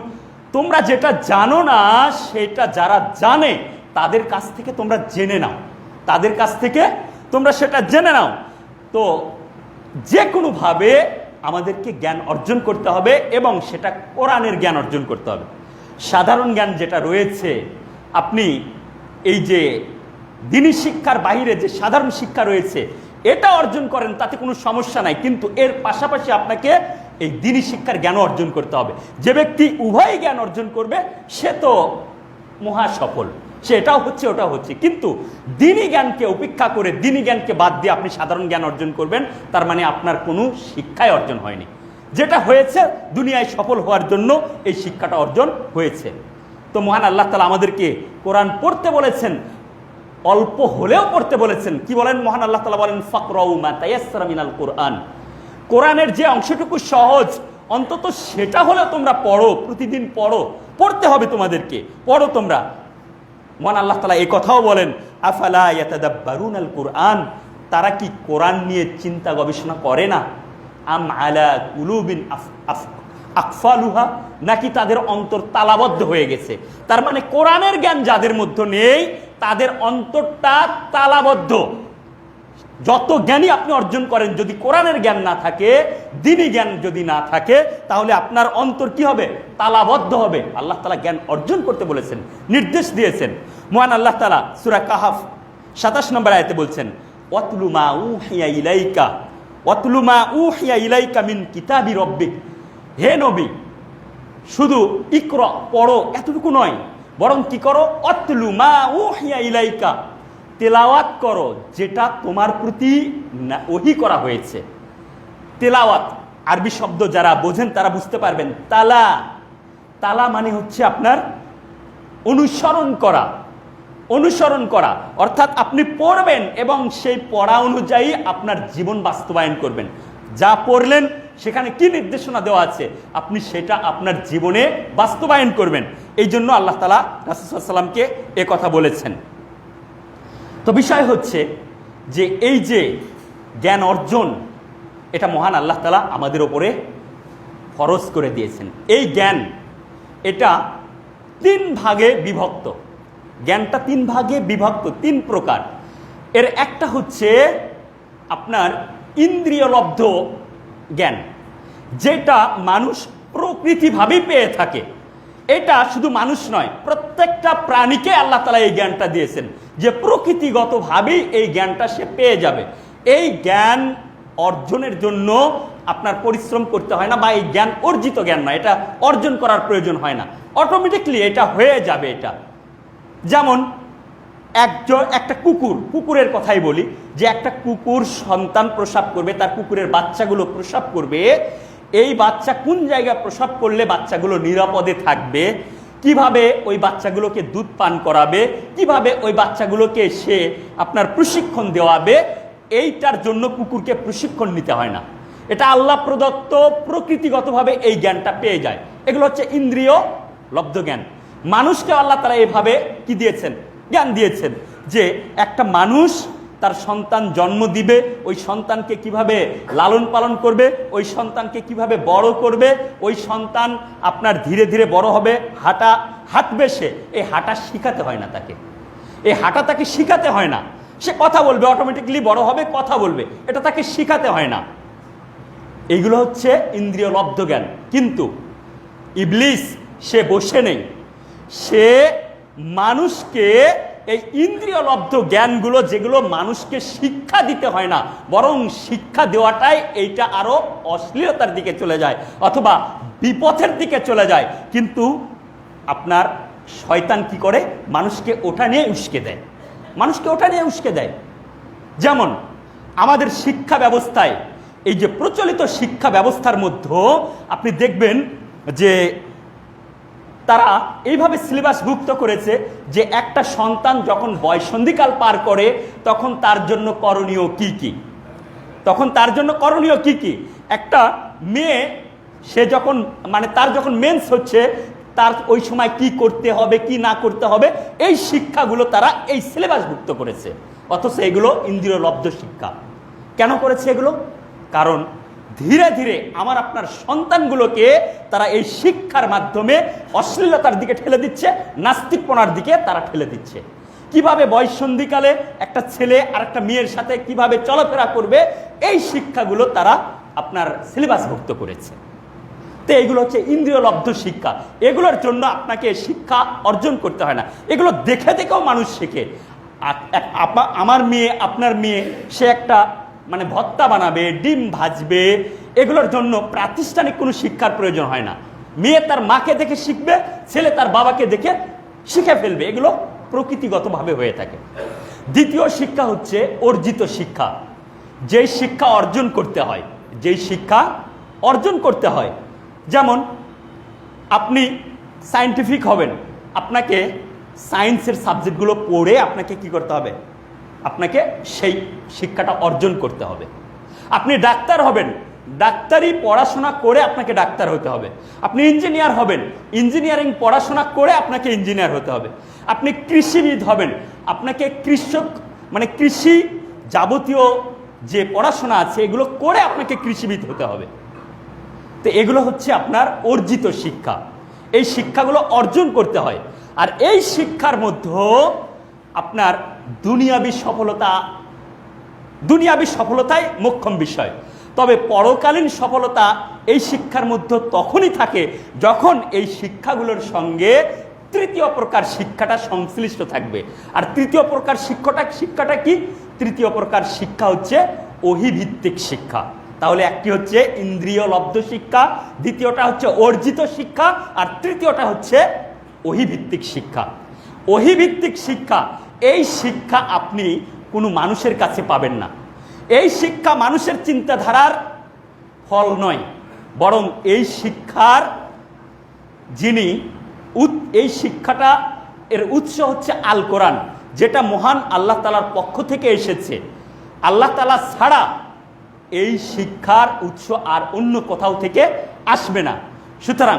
তোমরা যেটা জানো না সেটা যারা জানে তাদের কাছ থেকে তোমরা জেনে নাও, তাদের কাছ থেকে তোমরা সেটা জেনে নাও। তো যে কোনোভাবে আমাদেরকে জ্ঞান অর্জন করতে হবে এবং সেটা কোরআনের জ্ঞান অর্জন করতে হবে। সাধারণ জ্ঞান যেটা রয়েছে, আপনি এই যে দ্বীনি শিক্ষার বাইরে যে সাধারণ শিক্ষা রয়েছে এটা অর্জন করেন, তাতে কোনো সমস্যা নাই, কিন্তু এর পাশাপাশি আপনাকে এই দ্বীনি শিক্ষার জ্ঞান অর্জন করতে হবে। যে ব্যক্তি উভয় জ্ঞান অর্জন করবে সে তো মহা সফল, সে এটাও হচ্ছে ওটাও হচ্ছে। কিন্তু দ্বীনি জ্ঞানকে উপেক্ষা করে, দ্বীনি জ্ঞানকে বাদ দিয়ে আপনি সাধারণ জ্ঞান অর্জন করবেন, তার মানে আপনার কোনো শিক্ষাই অর্জন হয়নি। যেটা হয়েছে দুনিয়ায় সফল হওয়ার জন্য এই শিক্ষাটা অর্জন হয়েছে। তো মহান আল্লাহ তাআলা আমাদেরকে কোরআন পড়তে বলেছেন, অল্প হলেও পড়তে বলেছেন। কি বলেন মহান আল্লাহ তাআলা? বলেন ফাকরাউ মা তায়াসসারা মিনাল কোরআন, কোরআনের যে অংশটুকু সহজ অন্তত সেটা হলেও তোমরা পড়ো, প্রতিদিন পড়ো, পড়তে হবে তোমাদেরকে, পড়ো তোমরা। মহান আল্লাহ তাআলা এই কথাও বলেন আফালা ইয়াতাদাব্বারুনাল কুরআন, তারা কি কোরআন নিয়ে চিন্তা গবেষণা করে না? আম আলা কুলুবিন আকফালুহা, নাকি তাদের অন্তর তালাবদ্ধ হয়ে গেছে? তার মানে কোরআনের জ্ঞান যাদের মধ্যে নেই তাদের অন্তরটা তালাবদ্ধ। যত জ্ঞানই আপনি অর্জন করেন, যদি কোরআনের জ্ঞান না থাকে, দ্বীনি জ্ঞান যদি না থাকে, তাহলে আপনার অন্তর কি হবে? তালাবদ্ধ হবে। আল্লাহ তাআলা জ্ঞান অর্জন করতে বলেছেন, নির্দেশ দিয়েছেন। মহান আল্লাহ তাআলা সূরা কাহাফ 27 নম্বর আয়াতে বলছেন, ওয়াতলু মা উহিয়া ইলাইকা, ওয়াতলু মা উহিয়া ইলাইকা মিন কিতাবি রাব্বিক, হে নবী শুধু ইকরা পড়ো এতটুকু নয়, বরং কি করো, অতলু মা উহিয়া ইলাইকা, তেলাওয়াত করো যেটা তোমার প্রতি ওহী করা হয়েছে। তেলাওয়াত আরবি শব্দ যারা বোঝেন তারা বুঝতে পারবেন। তালা, তালা মানে হচ্ছে আপনার অনুসরণ করা, অনুসরণ করা, অর্থাৎ আপনি পড়বেন এবং সেই পড়া অনুযায়ী আপনার জীবন বাস্তবায়ন করবেন। যা পড়লেন সেখানে কি নির্দেশনা দেওয়া আছে আপনি সেটা আপনার জীবনে বাস্তবায়ন করবেন। এই জন্য আল্লাহ তাআলা রাসূল সাল্লাল্লাহু আলাইহি ওয়াসাল্লামকে এ কথা বলেছেন। তো বিষয় হচ্ছে যে এই যে জ্ঞান অর্জন, এটা মহান আল্লাহ তাআলা আমাদের ওপরে ফরজ করে দিয়েছেন। এই জ্ঞান এটা 3 ভাগে বিভক্ত। জ্ঞানটা 3 ভাগে বিভক্ত, 3 প্রকার। এর একটা হচ্ছে আপনার ইন্দ্রিয়লব্ধ জ্ঞান, যেটা মানুষ প্রকৃতিভাবেই পেয়ে থাকে। এটা শুধু মানুষ নয়, প্রত্যেকটা প্রাণীকে আল্লাহ তাআলা এই জ্ঞানটা দিয়েছেন যে প্রকৃতিগতভাবেই এই জ্ঞানটা সে পেয়ে যাবে। এই জ্ঞান অর্জনের জন্য আপনার পরিশ্রম করতে হয় না, বা এই জ্ঞান অর্জিত জ্ঞান না, এটা অর্জন করার প্রয়োজন হয় না, অটোমেটিকলি এটা হয়ে যাবে। এটা যেমন একটা কুকুরের কথাই বলি, যে একটা কুকুর সন্তান প্রসব করবে, তার কুকুরের বাচ্চাগুলো প্রসব করবে। এই বাচ্চা কোন জায়গায় প্রসব করলে বাচ্চাগুলো নিরাপদে থাকবে, কিভাবে ওই বাচ্চাগুলোকে দুধ পান করাবে, কিভাবে ওই বাচ্চাগুলোকে সে আপনার প্রশিক্ষণ দেওয়াবে, এইটার জন্য কুকুরকে প্রশিক্ষণ নিতে হয় না। এটা আল্লাহ প্রদত্ত প্রকৃতিগতভাবে এই জ্ঞানটা পেয়ে যায়। এগুলো হচ্ছে ইন্দ্রিয় লব্ধ জ্ঞান। মানুষকে আল্লাহ তাআলা এভাবে কি দিয়েছেন, জ্ঞান দিয়েছেন যে একটা মানুষ তার সন্তান জন্ম দিবে, ওই সন্তানকে কিভাবে লালন পালন করবে, ওই সন্তানকে কিভাবে বড় করবে, ওই সন্তান আপনার ধীরে ধীরে বড় হবে, হাঁটবে, সে এই হাঁটা শিখাতে হয় না তাকে, এই হাঁটা তাকে শিখাতে হয় না। সে কথা বলবে, অটোমেটিকলি বড় হবে, কথা বলবে, এটা তাকে শিখাতে হয় না। এইগুলো হচ্ছে ইন্দ্রিয় লব্ধ জ্ঞান। কিন্তু ইবলিস সে বসে নেই, সে মানুষকে এই ইন্দ্রিয় লব্ধ জ্ঞানগুলো, যেগুলো মানুষকে শিক্ষা দিতে হয় না, বরং শিক্ষা দেওয়াটাই এইটা আরো অশ্লীলতার দিকে চলে যায় অথবা বিপথের দিকে চলে যায়। কিন্তু আপনার শয়তান কি করে, মানুষকে ওটা নিয়ে উস্কে দেয়, মানুষকে ওটা নিয়ে উস্কে দেয়। যেমন আমাদের শিক্ষা ব্যবস্থায়, এই যে প্রচলিত শিক্ষা ব্যবস্থার মধ্যে আপনি দেখবেন যে তারা এইভাবে সিলেবাসভুক্ত করেছে যে একটা সন্তান যখন বয়ঃসন্ধিকাল পার করে তখন তার জন্য করণীয় কি কি, তখন তার জন্য করণীয় কি কি। একটা মেয়ে সে যখন তার যখন মেন্স হচ্ছে, তার ওই সময় কি করতে হবে কি না করতে হবে, এই শিক্ষাগুলো তারা এই সিলেবাসভুক্ত করেছে। অথচ এগুলো ইন্দ্রিয় লব্ধ শিক্ষা। কেন করেছে এগুলো? কারণ ধীরে ধীরে আমার আপনার সন্তানগুলোকে তারা এই শিক্ষার মাধ্যমে অশ্লীলতার দিকে ঠেলে দিচ্ছে, নাস্তিকপনার দিকে তারা ঠেলে দিচ্ছে। কিভাবে বয়ঃসন্ধিকালে একটা ছেলে আর একটা মেয়ের সাথে কিভাবে চলাফেরা করবে, এই শিক্ষাগুলো তারা আপনার সিলেবাসভুক্ত করেছে। তো এইগুলো হচ্ছে ইন্দ্রিয় লব্ধ শিক্ষা। এগুলোর জন্য আপনাকে শিক্ষা অর্জন করতে হয় না, এগুলো দেখে দেখেও মানুষ শেখে। আমার মেয়ে, আপনার মেয়ে, সে একটা ভর্তা বানাবে, ডিম ভাজবে, এগুলোর জন্য প্রাতিষ্ঠানিক কোনো শিক্ষার প্রয়োজন হয় না। মেয়ে তার মাকে দেখে শিখবে, ছেলে তার বাবাকে দেখে শিখে ফেলবে, এগুলো প্রকৃতিগতভাবে হয়ে থাকে। দ্বিতীয় শিক্ষা হচ্ছে অর্জিত শিক্ষা, যেই শিক্ষা অর্জন করতে হয়, যেই শিক্ষা অর্জন করতে হয়। যেমন আপনি সায়েন্টিফিক হবেন, আপনাকে সায়েন্সের সাবজেক্টগুলো পড়ে আপনাকে কি করতে হবে, আপনাকে সেই শিক্ষাটা অর্জন করতে হবে। আপনি ডাক্তার হবেন, ডাক্তারি পড়াশোনা করে আপনাকে ডাক্তার হতে হবে। আপনি ইঞ্জিনিয়ার হবেন, ইঞ্জিনিয়ারিং পড়াশোনা করে আপনাকে ইঞ্জিনিয়ার হতে হবে। আপনি কৃষিবিদ হবেন, আপনাকে কৃষক কৃষি যাবতীয় যে পড়াশোনা আছে এগুলো করে আপনাকে কৃষিবিদ হতে হবে। তো এগুলো হচ্ছে আপনার অর্জিত শিক্ষা, এই শিক্ষাগুলো অর্জন করতে হয়। আর এই শিক্ষার মধ্যে আপনার দুনিয়াবী সফলতাই মোক্ষম বিষয়। তবে পরকালীন সফলতা এই শিক্ষার মধ্যে তখনই থাকে যখন এই শিক্ষাগুলোর সঙ্গে তৃতীয় প্রকার শিক্ষাটা সংশ্লিষ্ট থাকবে। আর তৃতীয় প্রকার শিক্ষাটা কি? তৃতীয় প্রকার শিক্ষা হচ্ছে ওহীভিত্তিক শিক্ষা। তাহলে একটি হচ্ছে ইন্দ্রিয় লব্ধ শিক্ষা, দ্বিতীয়টা হচ্ছে অর্জিত শিক্ষা, আর তৃতীয়টা হচ্ছে ওহীভিত্তিক শিক্ষা। ওহীভিত্তিক শিক্ষা, এই শিক্ষা আপনি কোনো মানুষের কাছে পাবেন না। এই শিক্ষা মানুষের চিন্তাধারার ফল নয়, বরং এই শিক্ষার এই শিক্ষাটা এর উৎস হচ্ছে আল কোরআন, যেটা মহান আল্লাহ তাআলার পক্ষ থেকে এসেছে। আল্লাহ তাআলা ছাড়া এই শিক্ষার উৎস আর অন্য কোথাও থেকে আসবে না। সুতরাং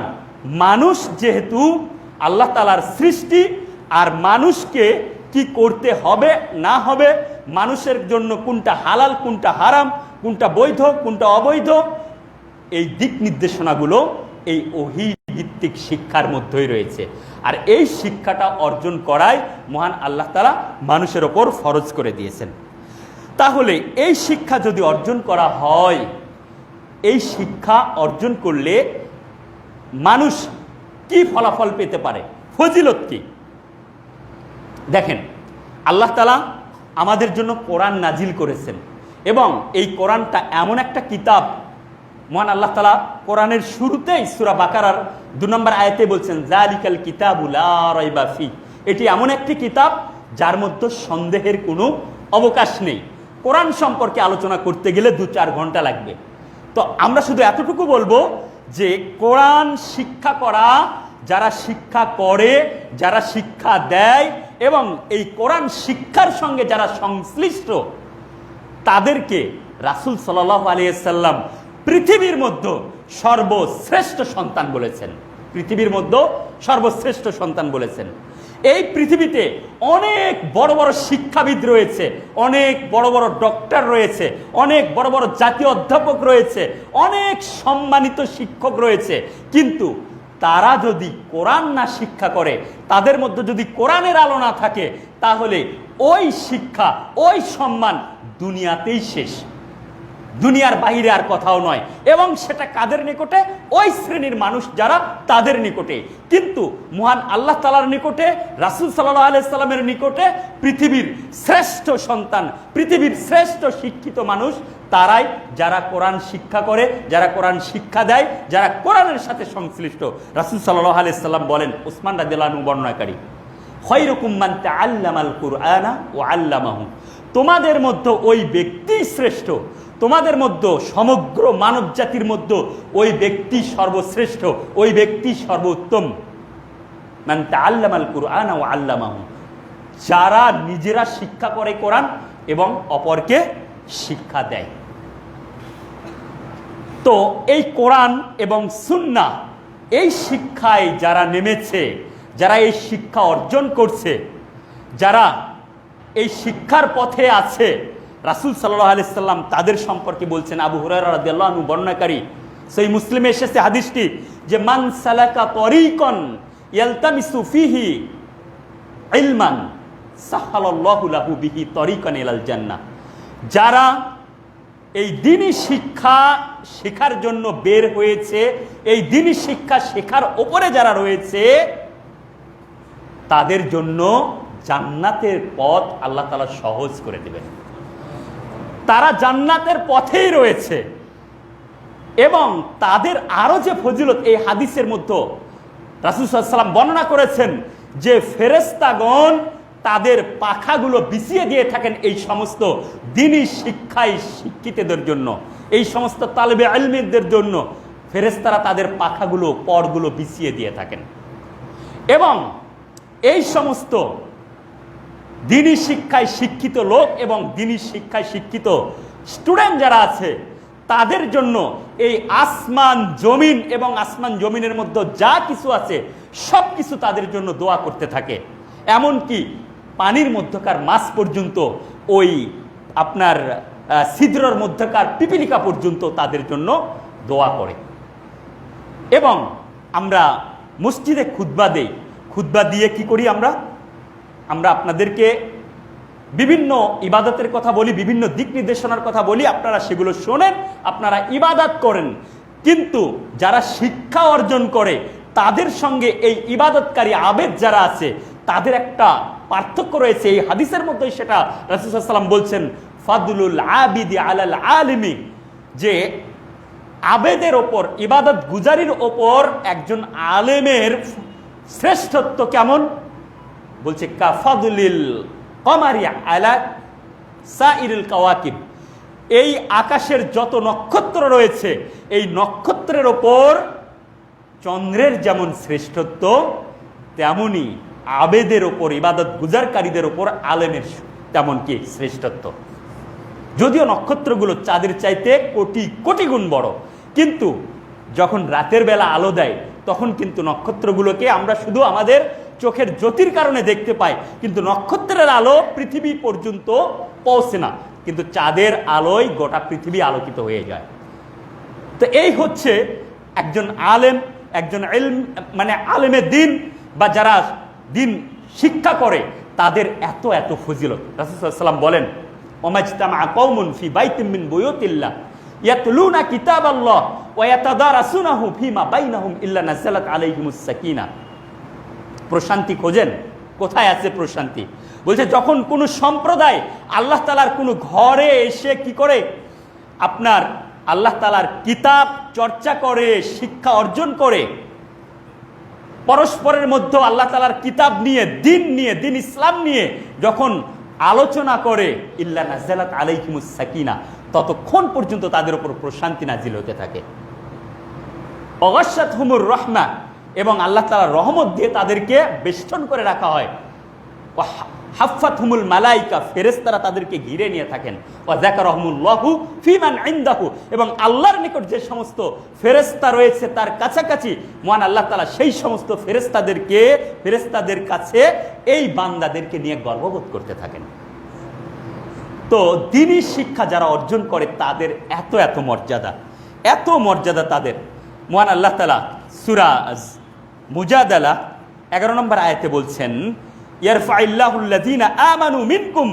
মানুষ যেহেতু আল্লাহ তাআলার সৃষ্টি, আর মানুষকে কি করতে হবে না হবে, মানুষের জন্য কোনটা হালাল কোনটা হারাম, কোনটা বৈধ কোনটা অবৈধ, এই দিক নির্দেশনাগুলো এই ওহীভিত্তিক শিক্ষার মধ্যেই রয়েছে। আর এই শিক্ষাটা অর্জন করাই মহান আল্লাহ তাআলা মানুষের ওপর ফরজ করে দিয়েছেন। তাহলে এই শিক্ষা যদি অর্জন করা হয়, এই শিক্ষা অর্জন করলে মানুষ কি ফলাফল পেতে পারে, ফজিলত কি? দেখেন, আল্লাহ তাআলা আমাদের জন্য কোরআন নাজিল করেছেন, এবং এই কোরআনটা এমন একটা কিতাব, মহান আল্লাহ তাআলা কোরআনের শুরুতেই সূরা বাকারার 2 নম্বর আয়াতে বলছেন, যালিকাল কিতাবু লা রাইবা ফি, এটি এমন একটি কিতাব যার মধ্যে সন্দেহের কোনো অবকাশ নেই। কোরআন সম্পর্কে আলোচনা করতে গেলে 2-4 ঘন্টা লাগবে। তো আমরা শুধু এতটুকু বলবো যে কোরআন শিক্ষা করা, যারা শিক্ষা করে, যারা শিক্ষা দেয়, এবং এই কোরআন শিক্ষার সঙ্গে যারা সংশ্লিষ্ট, তাদেরকে রাসূল সাল্লাল্লাহু আলাইহি ওয়াসাল্লাম পৃথিবীর মধ্যে সর্বশ্রেষ্ঠ সন্তান বলেছেন। পৃথিবীর মধ্যে সর্বশ্রেষ্ঠ সন্তান বলেছেন। এই পৃথিবীতে অনেক বড় বড় শিক্ষাবিদ রয়েছে, অনেক বড় বড় ডক্টর রয়েছে, অনেক বড় বড় জাতীয় অধ্যাপক রয়েছে, অনেক সম্মানিত শিক্ষক রয়েছে, কিন্তু তারা যদি কোরআন না শিক্ষা করে, তাদের মধ্যে যদি কোরআনের আলো না থাকে, তাহলে ওই শিক্ষা ওই সম্মান দুনিয়াতেই শেষ, দুনিয়ার বাইরে আর কথাও নয়। এবং সেটা কাদের নিকটে? ওই শ্রেণীর মানুষ যারা, তাদের নিকটে। কিন্তু মহান আল্লাহ তাআলার নিকটে, রাসূল সাল্লাল্লাহু আলাইহি সাল্লামের নিকটে পৃথিবীর শ্রেষ্ঠ সন্তান, পৃথিবীর শ্রেষ্ঠ শিক্ষিত মানুষ তারাই, যারা কোরআন শিক্ষা করে, যারা কোরআন শিক্ষা দেয়, যারা কোরআনের সাথে সংশ্লিষ্ট। রাসূল সাল্লাল্লাহু আলাইহি সাল্লাম বলেন, উসমান রাদিয়াল্লাহু আনহু বর্ণনাকারী, খায়রুকুম মান তাআল্লামাল কুরআনা ওয়া আল্লামাহু, তোমাদের মধ্যে ওই ব্যক্তি শ্রেষ্ঠ, তোমাদের মধ্যে সমগ্র মানব জাতির মধ্যে ওই ব্যক্তি সর্বশ্রেষ্ঠ, ওই ব্যক্তি সর্বোত্তম। মান তাআল্লামাল কুরআনা ওয়া আল্লামাহু, যারা নিজেরা শিক্ষা করে কোরআন এবং অপরকে শিক্ষা দেয়। তো এই কোরআন এবং সুন্নাহ, এই শিক্ষায় যারা নেমেছে, যারা এই শিক্ষা অর্জন করছে, যারা এই শিক্ষার পথে আছে, রাসূল সাল্লাল্লাহু আলাইহি সাল্লাম তাদের সম্পর্কে বলছেন। আবু হুরায়রা রাদিয়াল্লাহু আনহু বর্ণনাকারী, সহিহ মুসলিমে এসেছে হাদিসটি, যে মান সালাকা তরিকান ইয়ালতামিসু ফিহি ইলমান সাহালাল্লাহু লাহু বিহি তরিকান ইলাল জান্নাহ, যারা এই দ্বীনি শিক্ষা শেখার জন্য বের হয়েছে, এই দ্বীনি শিক্ষা শেখার ওপরে যারা রয়েছে, তাদের জন্য জান্নাতের পথ আল্লাহ তাআলা সহজ করে দেবেন। তারা জান্নাতের পথেই রয়েছে, এবং তাদের আরো যে ফজিলত, এই হাদিসের মধ্যে রাসূল সাল্লাল্লাহু আলাইহি ওয়াসাল্লাম বর্ণনা করেছেন যে ফেরেশতাগণ তাদের পাখাগুলো বিছিয়ে দিয়ে থাকেন এই সমস্ত দ্বীনি শিক্ষায় শিক্ষিতদের জন্য, এই সমস্ত তালেবে ইলমদের জন্য ফেরেশতারা তাদের পাখাগুলো, পরগুলো বিছিয়ে দিয়ে থাকেন। এবং এই সমস্ত দ্বীনি শিক্ষায় শিক্ষিত লোক এবং দ্বীনি শিক্ষায় শিক্ষিত স্টুডেন্ট যারা আছে, তাদের জন্য এই আসমান জমিন এবং আসমান জমিনের মধ্যে যা কিছু আছে সব কিছু তাদের জন্য দোয়া করতে থাকে। এমনকি পানির মধ্যকার মাছ পর্যন্ত, ওই আপনার ছিদ্রর মধ্যকার পিপিলিকা পর্যন্ত তাদের জন্য দোয়া করে। এবং আমরা মসজিদে খুতবা দেই, খুতবা দিয়ে কি করি আমরা আপনাদেরকে বিভিন্ন ইবাদতের কথা বলি, বিভিন্ন দিক নির্দেশনার কথা বলি, আপনারা সেগুলো শোনেন, আপনারা ইবাদত করেন। কিন্তু যারা শিক্ষা অর্জন করে, তাদের সঙ্গে এই ইবাদতকারী আবেদ যারা আছে, তাদের একটা পার্থক্য রয়েছে। এই হাদিসের মধ্যেই সেটা রাসূল সাল্লাল্লাহু আলাইহি ওয়াসাল্লাম বলছেন, ফাদলুল আবিদি আলাল আলিমি, যে আবেদের ওপর, ইবাদত গুজারির ওপর একজন আলেমের শ্রেষ্ঠত্ব কেমন? বলছে কাফাদুলিল কমারি আলা সাইরিল কাওয়াকিব, এই আকাশের যত নক্ষত্র রয়েছে এই নক্ষত্রের ওপর চন্দ্রের যেমন শ্রেষ্ঠত্ব, তেমনি আবেদের ওপর, ইবাদত গুজারকারীদের ওপর আলেমের তেমন কি শ্রেষ্ঠত্ব। যদিও নক্ষত্রগুলো চাঁদের চাইতে কোটি কোটি গুণ বড়, কিন্তু যখন রাতের বেলা আলো দেয় তখন কিন্তু নক্ষত্রগুলোকে আমরা শুধু আমাদের চোখের জ্যোতির কারণে দেখতে পাই, কিন্তু নক্ষত্রের আলো পৃথিবী পর্যন্ত পৌঁছে না, কিন্তু চাঁদের আলোয় গোটা পৃথিবী আলোকিত হয়ে যায়। তো এই হচ্ছে একজন আলেম, একজন মানে আলেমে দিন বা যারা দিন শিক্ষা করে তাদের এত এত ফজিলত। রাসূল সাল্লাল্লাহু আলাইহি ওয়াসাল্লাম বলেন, ওমাজতামা কওমুন ফি বাইতিন মিন বুয়ুতিল্লাহ ইয়াতলুনা কিতাবাল্লাহ ওয়া ইয়াতাদারাসুনাহু ফিমা বাইনাহুম ইল্লা নাযালাত আলাইহিমুস সাকিনাহ। প্রশান্তি খোঁজেন, কোথায় আছে প্রশান্তি? বলছে যখন কোনো সম্প্রদায় আল্লাহ তাআলার কোনো ঘরে এসে কি করে, আপনার আল্লাহ তাআলার কিতাব চর্চা করে, শিক্ষা অর্জন করে, পরস্পরের মধ্যে আল্লাহ তাআলার কিতাব নিয়ে, দিন ইসলাম নিয়ে যখন আলোচনা করে, ইল্লা নাযালাত আলাইহিমুস সাকিনাহ, ততক্ষণ পর্যন্ত তাদের উপর প্রশান্তি নাজিল হতে থাকে। অগাশাতহুমুর রাহমা, এবং আল্লাহ তাআলার রহমত দিয়ে তাদেরকে বেষ্টন করে রাখা হয়। হাফাতহুমুল মালাইকা, ফেরেশতারা তাদেরকে ঘিরে নিয়ে থাকেন। ওয়া যাকারাহুমুল্লাহু ফিমান ইনদাহু, এবং আল্লাহর নিকট যে সমস্ত ফেরেশতা রয়েছে তার কাছাকাছি মহান আল্লাহ তাআলা সেই সমস্ত ফেরেশতাদের কাছে এই বান্দাদেরকে নিয়ে গর্ববোধ করতে থাকেন। তো দ্বীনি শিক্ষা যারা অর্জন করে তাদের এত এত মর্যাদা তাদের। মহান আল্লাহ তাআলা সূরা মুজাদালা 11 নম্বর আয়াতে বলছেন, ইয়ারফাইল্লাহুল্লাযীনা আমানু মিনকুম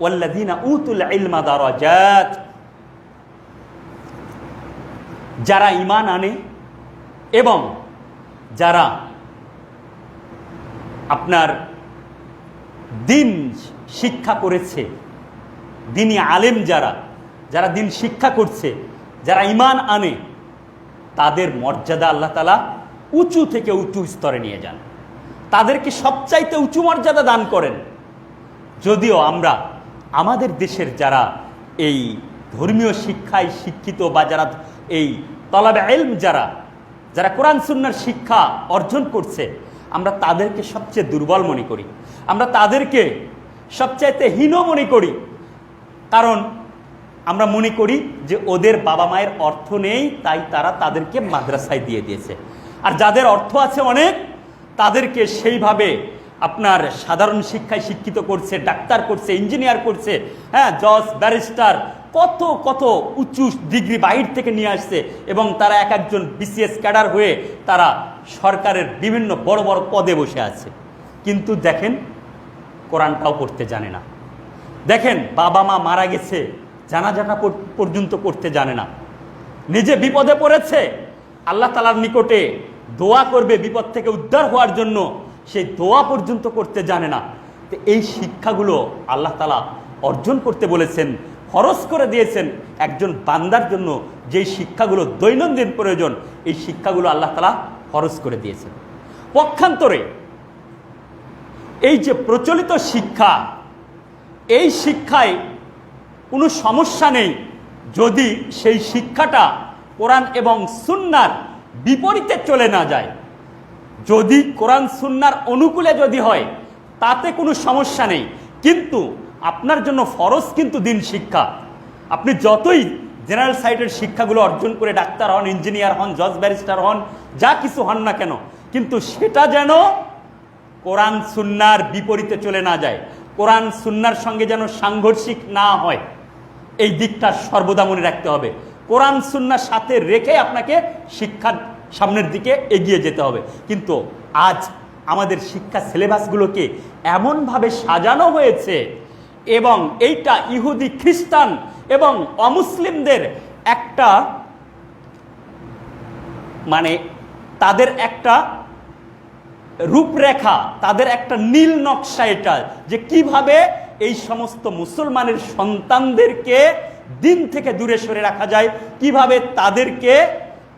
ওয়াল্লাযীনা উতুল ইলমা দারাজাত। যারা ঈমান আনে এবং যারা আপনার দিন শিক্ষা করেছে, দিনী আলেম যারা দিন শিক্ষা করছে, যারা ঈমান আনে, তাদের মর্যাদা আল্লাহ তাআলা উঁচু থেকে উঁচু স্তরে নিয়ে যান, তাদেরকে সবচাইতে উঁচু মর্যাদা দান করেন। যদিও আমরা আমাদের দেশের যারা এই ধর্মীয় শিক্ষায় শিক্ষিত বা যারা এই তলাবে ইলম যারা কোরআন সুন্নাহর শিক্ষা অর্জন করছে, আমরা তাদেরকে সবচেয়ে দুর্বল মনে করি, আমরা তাদেরকে সবচাইতে হীন মনে করি। কারণ আমরা মনে করি যে ওদের বাবা মায়ের অর্থ নেই, তাই তারা তাদেরকে মাদ্রাসায় দিয়ে দিয়েছে। আর যাদের অর্থ আছে অনেক, তাদেরকে সেইভাবে আপনার সাধারণ শিক্ষায় শিক্ষিত করছে, ডাক্তার করছে, ইঞ্জিনিয়ার করছে, হ্যাঁ, জজ, ব্যারিস্টার, কত কত উঁচু ডিগ্রি বাহির থেকে নিয়ে আসছে, এবং তারা এক একজন বিসিএস ক্যাডার হয়ে তারা সরকারের বিভিন্ন বড় বড় পদে বসে আছে। কিন্তু দেখেন কোরআনটাও পড়তে জানে না। দেখেন বাবা মা মারা গেছে, জানাজাটা পর্যন্ত করতে জানে না। নিজে বিপদে পড়েছে, আল্লাহ তাআলার নিকটে দোয়া করবে বিপদ থেকে উদ্ধার হওয়ার জন্য, সেই দোয়া পর্যন্ত করতে জানে না। তো এই শিক্ষাগুলো আল্লাহ তাআলা অর্জন করতে বলেছেন, ফরজ করে দিয়েছেন একজন বান্দার জন্য। যেই শিক্ষাগুলো দৈনন্দিন প্রয়োজন, এই শিক্ষাগুলো আল্লাহ তাআলা ফরজ করে দিয়েছেন। পক্ষান্তরে এই যে প্রচলিত শিক্ষা, এই শিক্ষায় কোনো সমস্যা নেই যদি সেই শিক্ষাটা কোরআন এবং সুন্নাহর বিপরীতে চলে না যায়। যদি কোরআন সুন্নাহর অনুকূলে যদি হয় তাতে কোনো সমস্যা নেই, কিন্তু আপনার জন্য ফরজ কিন্তু দিন শিক্ষা। আপনি যতই জেনারেল সাইডের শিক্ষাগুলো অর্জন করে ডাক্তার হন, ইঞ্জিনিয়ার হন, জজ, ব্যারিস্টার হন, যা কিছু হন না কেন, কিন্তু সেটা যেন কোরআন সুন্নাহর বিপরীতে চলে না যায়, কোরআন সুন্নাহর সঙ্গে যেন সাংঘর্ষিক না হয়, এই দিকটা সর্বদা মনে রাখতে হবে। কোরআন সুন্নাহর সাথে রেখে আপনাকে শিক্ষার সামনের দিকে এগিয়ে যেতে হবে। কিন্তু আজ আমাদের শিক্ষা সিলেবাসগুলোকে এমনভাবে সাজানো হয়েছে, এবং এইটা ইহুদি, খ্রিস্টান এবং অমুসলিমদের একটা মানে তাদের একটা রূপরেখা, তাদের একটা নীল নকশা, এটা যে কিভাবে এই সমস্ত মুসলমানের সন্তানদেরকে দিন থেকে দূরে সরে রাখা যায়, কিভাবে তাদেরকে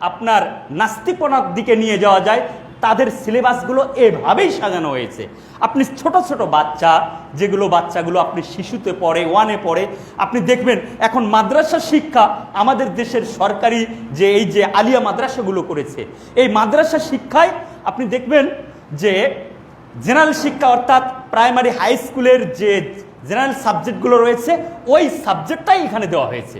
আপনার নাস্তিকতার দিকে নিয়ে যাওয়া যায়, তাদের সিলেবাসগুলো এভাবেই সাজানো হয়েছে। আপনি ছোট ছোট বাচ্চা, যেগুলো বাচ্চাগুলো আপনি শিশুতে পড়ে, ওয়ানে পড়ে, আপনি দেখবেন এখন মাদ্রাসা শিক্ষা আমাদের দেশের সরকারি যে এই যে আলিয়া মাদ্রাসাগুলো করেছে, এই মাদ্রাসা শিক্ষায় আপনি দেখবেন যে জেনারেল শিক্ষা অর্থাৎ প্রাইমারি হাই স্কুলের যে জেনারেল সাবজেক্টগুলো রয়েছে ওই সাবজেক্টটাই এখানে দেওয়া হয়েছে,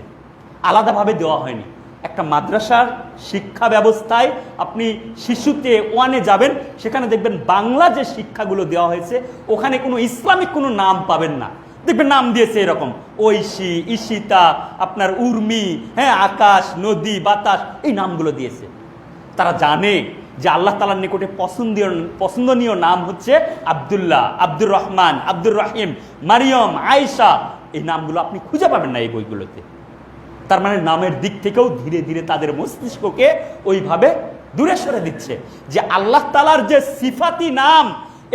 আলাদাভাবে দেওয়া হয়নি। একটা মাদ্রাসার শিক্ষা ব্যবস্থায় আপনি শিশুতে ওয়ানে যাবেন, সেখানে দেখবেন বাংলা যে শিক্ষাগুলো দেওয়া হয়েছে ওখানে কোনো ইসলামিক কোনো নাম পাবেন না। দেখবেন নাম দিয়েছে এরকম ঐশী, ঈশিতা, আপনার উর্মি, হ্যাঁ, আকাশ, নদী, বাতাস, এই নামগুলো দিয়েছে। তারা জানে যে আল্লাহ তাআলার নিকটে পছন্দনীয় নাম হচ্ছে আব্দুল্লাহ, আব্দুর রহমান, আব্দুর রহিম, মারিয়ম, আয়েশা। এই নামগুলো আপনি খুঁজে পাবেন না এই বইগুলোতে। তার মানে নামের দিক থেকেও ধীরে ধীরে তাদের মস্তিষ্ককে ওইভাবে দূরে সরে দিচ্ছে যে আল্লাহ তাআলার যে সিফাতি নাম,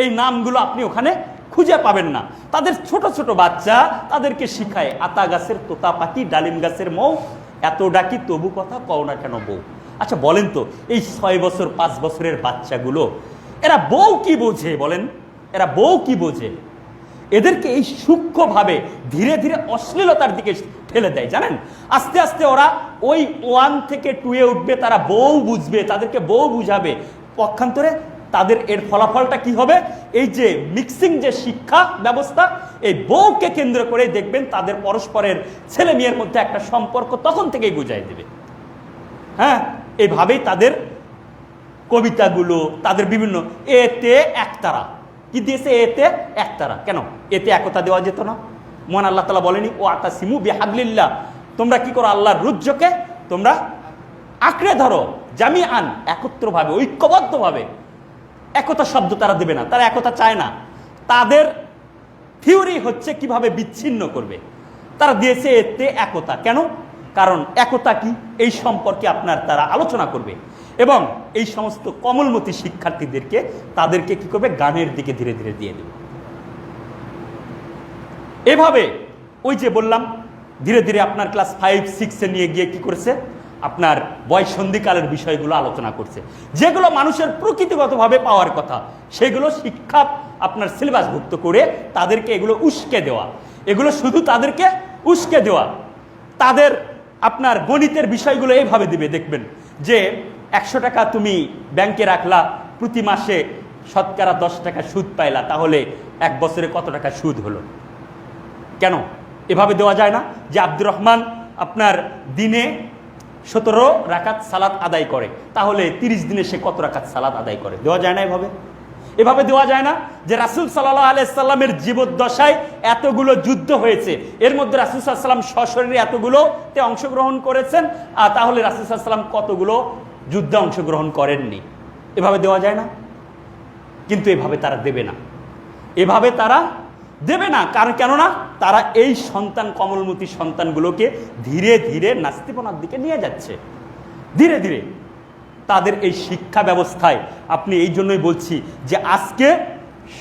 এই নামগুলো আপনি ওখানে খুঁজে পাবেন না। তাদের ছোট ছোট বাচ্চা তাদেরকে শিখায় আতা গাছের তোতা পাখি, ডালিম গাছের মৌ, এত ডাকি তবু কথা কও না কেন বউ। আচ্ছা বলেন তো, এই 6 বছর 5 বছরের বাচ্চাগুলো এরা বউ কি বোঝে বলেন? এরা বউ কি বোঝে? এদেরকে এই সূক্ষ্মভাবে ধীরে ধীরে অশ্লীলতার দিকে ঠেলে দেয়। জানেন, আস্তে আস্তে ওরা ওই 1 থেকে 2 উঠবে, তারা বউ বুঝবে, তাদেরকে বউ বুঝাবে। পক্ষান্তরে তাদের এর ফলাফলটা কি হবে? এই যে মিক্সিং যে শিক্ষা ব্যবস্থা, এই বউকে কেন্দ্র করে দেখবেন তাদের পরস্পরের ছেলে মেয়ের মধ্যে একটা সম্পর্ক তখন থেকেই বুঝাই দেবে। হ্যাঁ, এইভাবেই তাদের কবিতাগুলো, তাদের বিভিন্ন এতে একতারা কি দিয়েছে, এতে একতারা। কেন এতে একতা দেওয়া যেত না? মহান আল্লাহ তাআলা বলেনি ও আতাসিমু বিহাবলিল্লাহ, তোমরা কি করো, আল্লাহর রুজ্জকে তোমরা আঁকড়ে ধরো, জামিআন, একত্রভাবে, ঐক্যবদ্ধভাবে। একতা শব্দ তারা দেবে না, তারা একতা চায় না। তাদের থিওরি হচ্ছে কিভাবে বিচ্ছিন্ন করবে। তারা দিয়েছে এতে একতা। কেন? কারণ একতা কি এই সম্পর্কে আপনার তারা আলোচনা করবে এবং এই সমস্ত কমলমতি শিক্ষার্থীদেরকে তাদেরকে কি করবে, গানের দিকে ধীরে ধীরে দিয়ে দেবে। এভাবে ওই যে বললাম ধীরে ধীরে আপনার ক্লাস 5-6-এ নিয়ে গিয়ে কি করেছে, আপনার বয়ঃসন্ধিকালের বিষয়গুলো আলোচনা করছে, যেগুলো মানুষের প্রকৃতিগতভাবে পাওয়ার কথা, সেগুলো শিক্ষা আপনার সিলেবাসভুক্ত করে তাদেরকে এগুলো উস্কে দেওয়া, এগুলো শুধু তাদেরকে উস্কে দেওয়া। তাদের আপনার গণিতের বিষয়গুলো এইভাবে দিবে, দেখবেন যে 100 টাকা তুমি ব্যাংকে রাখলা, প্রতি মাসে শতকরা 10 টাকা সুদ পাইলা, তাহলে 1 বছরে কত টাকা সুদ হলো? কেন এভাবে দেওয়া যায় না যে আব্দুর রহমান আপনার দিনে 17 রাকাত সালাত আদায় করে, তাহলে 30 দিনে সে কত রাকাত সালাত আদায় করে? দেওয়া যায় না এভাবে। এভাবে দেওয়া যায় না যে রাসূল সাল্লাল্লাহু আলাইহি সাল্লামের জীবদ্দশায় এতগুলো যুদ্ধ হয়েছে, এর মধ্যে রাসূল সাল্লাল্লাহু আলাইহি সাল্লাম সশরীরে এতগুলোতে অংশগ্রহণ করেছেন, আর তাহলে রাসূল সাল্লাল্লাহু আলাইহি সাল্লাম কতগুলো যুদ্ধে অংশগ্রহণ করেননি। এভাবে দেওয়া যায় না। কিন্তু এভাবে তারা দেবে না, এভাবে তারা দেবে না। কারণ কেননা তারা এই সন্তান, কমলমতি সন্তানগুলোকে ধীরে ধীরে নাস্তিপনার দিকে নিয়ে যাচ্ছে। ধীরে ধীরে তাদের এই শিক্ষা ব্যবস্থায় আপনি এই জন্যই বলছি যে আজকে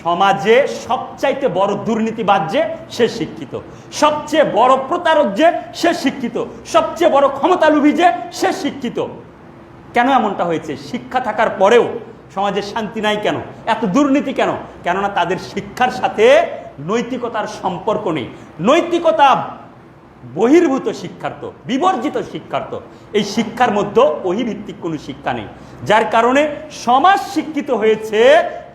সমাজে সবচাইতে বড় দুর্নীতিবাজ যে সে শিক্ষিত, সবচেয়ে বড় প্রতারক যে সে শিক্ষিত, সবচেয়ে বড় ক্ষমতালোভী যে সে শিক্ষিত। কেন এমনটা হয়েছে? শিক্ষা থাকার পরেও সমাজে শান্তি নাই কেন? এত দুর্নীতি কেন? কেননা তাদের শিক্ষার সাথে নৈতিকতার সম্পর্ক নেই। নৈতিকতা বহির্ভূত শিক্ষার্থ, বিবর্জিত শিক্ষার্থ। এই শিক্ষার মধ্যে ওহীভিত্তিক কোনো শিক্ষা নেই, যার কারণে সমাজ শিক্ষিত হয়েছে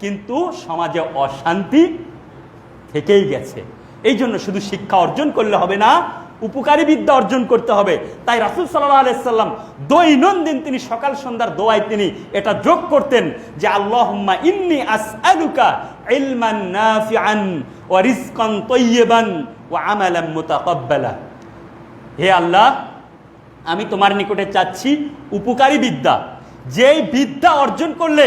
কিন্তু সমাজে অশান্তি থেকেই গেছে। এই জন্য শুধু শিক্ষা অর্জন করলে হবে না, উপকারী বিদ্যা অর্জন করতে হবে। তাই রাসূল সাল্লাল্লাহু আলাইহি সাল্লাম দৈনন্দিন তিনি সকাল সন্ধ্যার দোয়ায় তিনি এটা যোগ করতেন যে আল্লাহুম্মা ইন্নী আসআলুকা ইলমান নাফিআন ওয়া রিজকান তাইয়্যিবান ওয়া আমালান মুতাকাব্বালা। হে আল্লাহ, আমি তোমার নিকটে চাচ্ছি উপকারী বিদ্যা, যেই বিদ্যা অর্জন করলে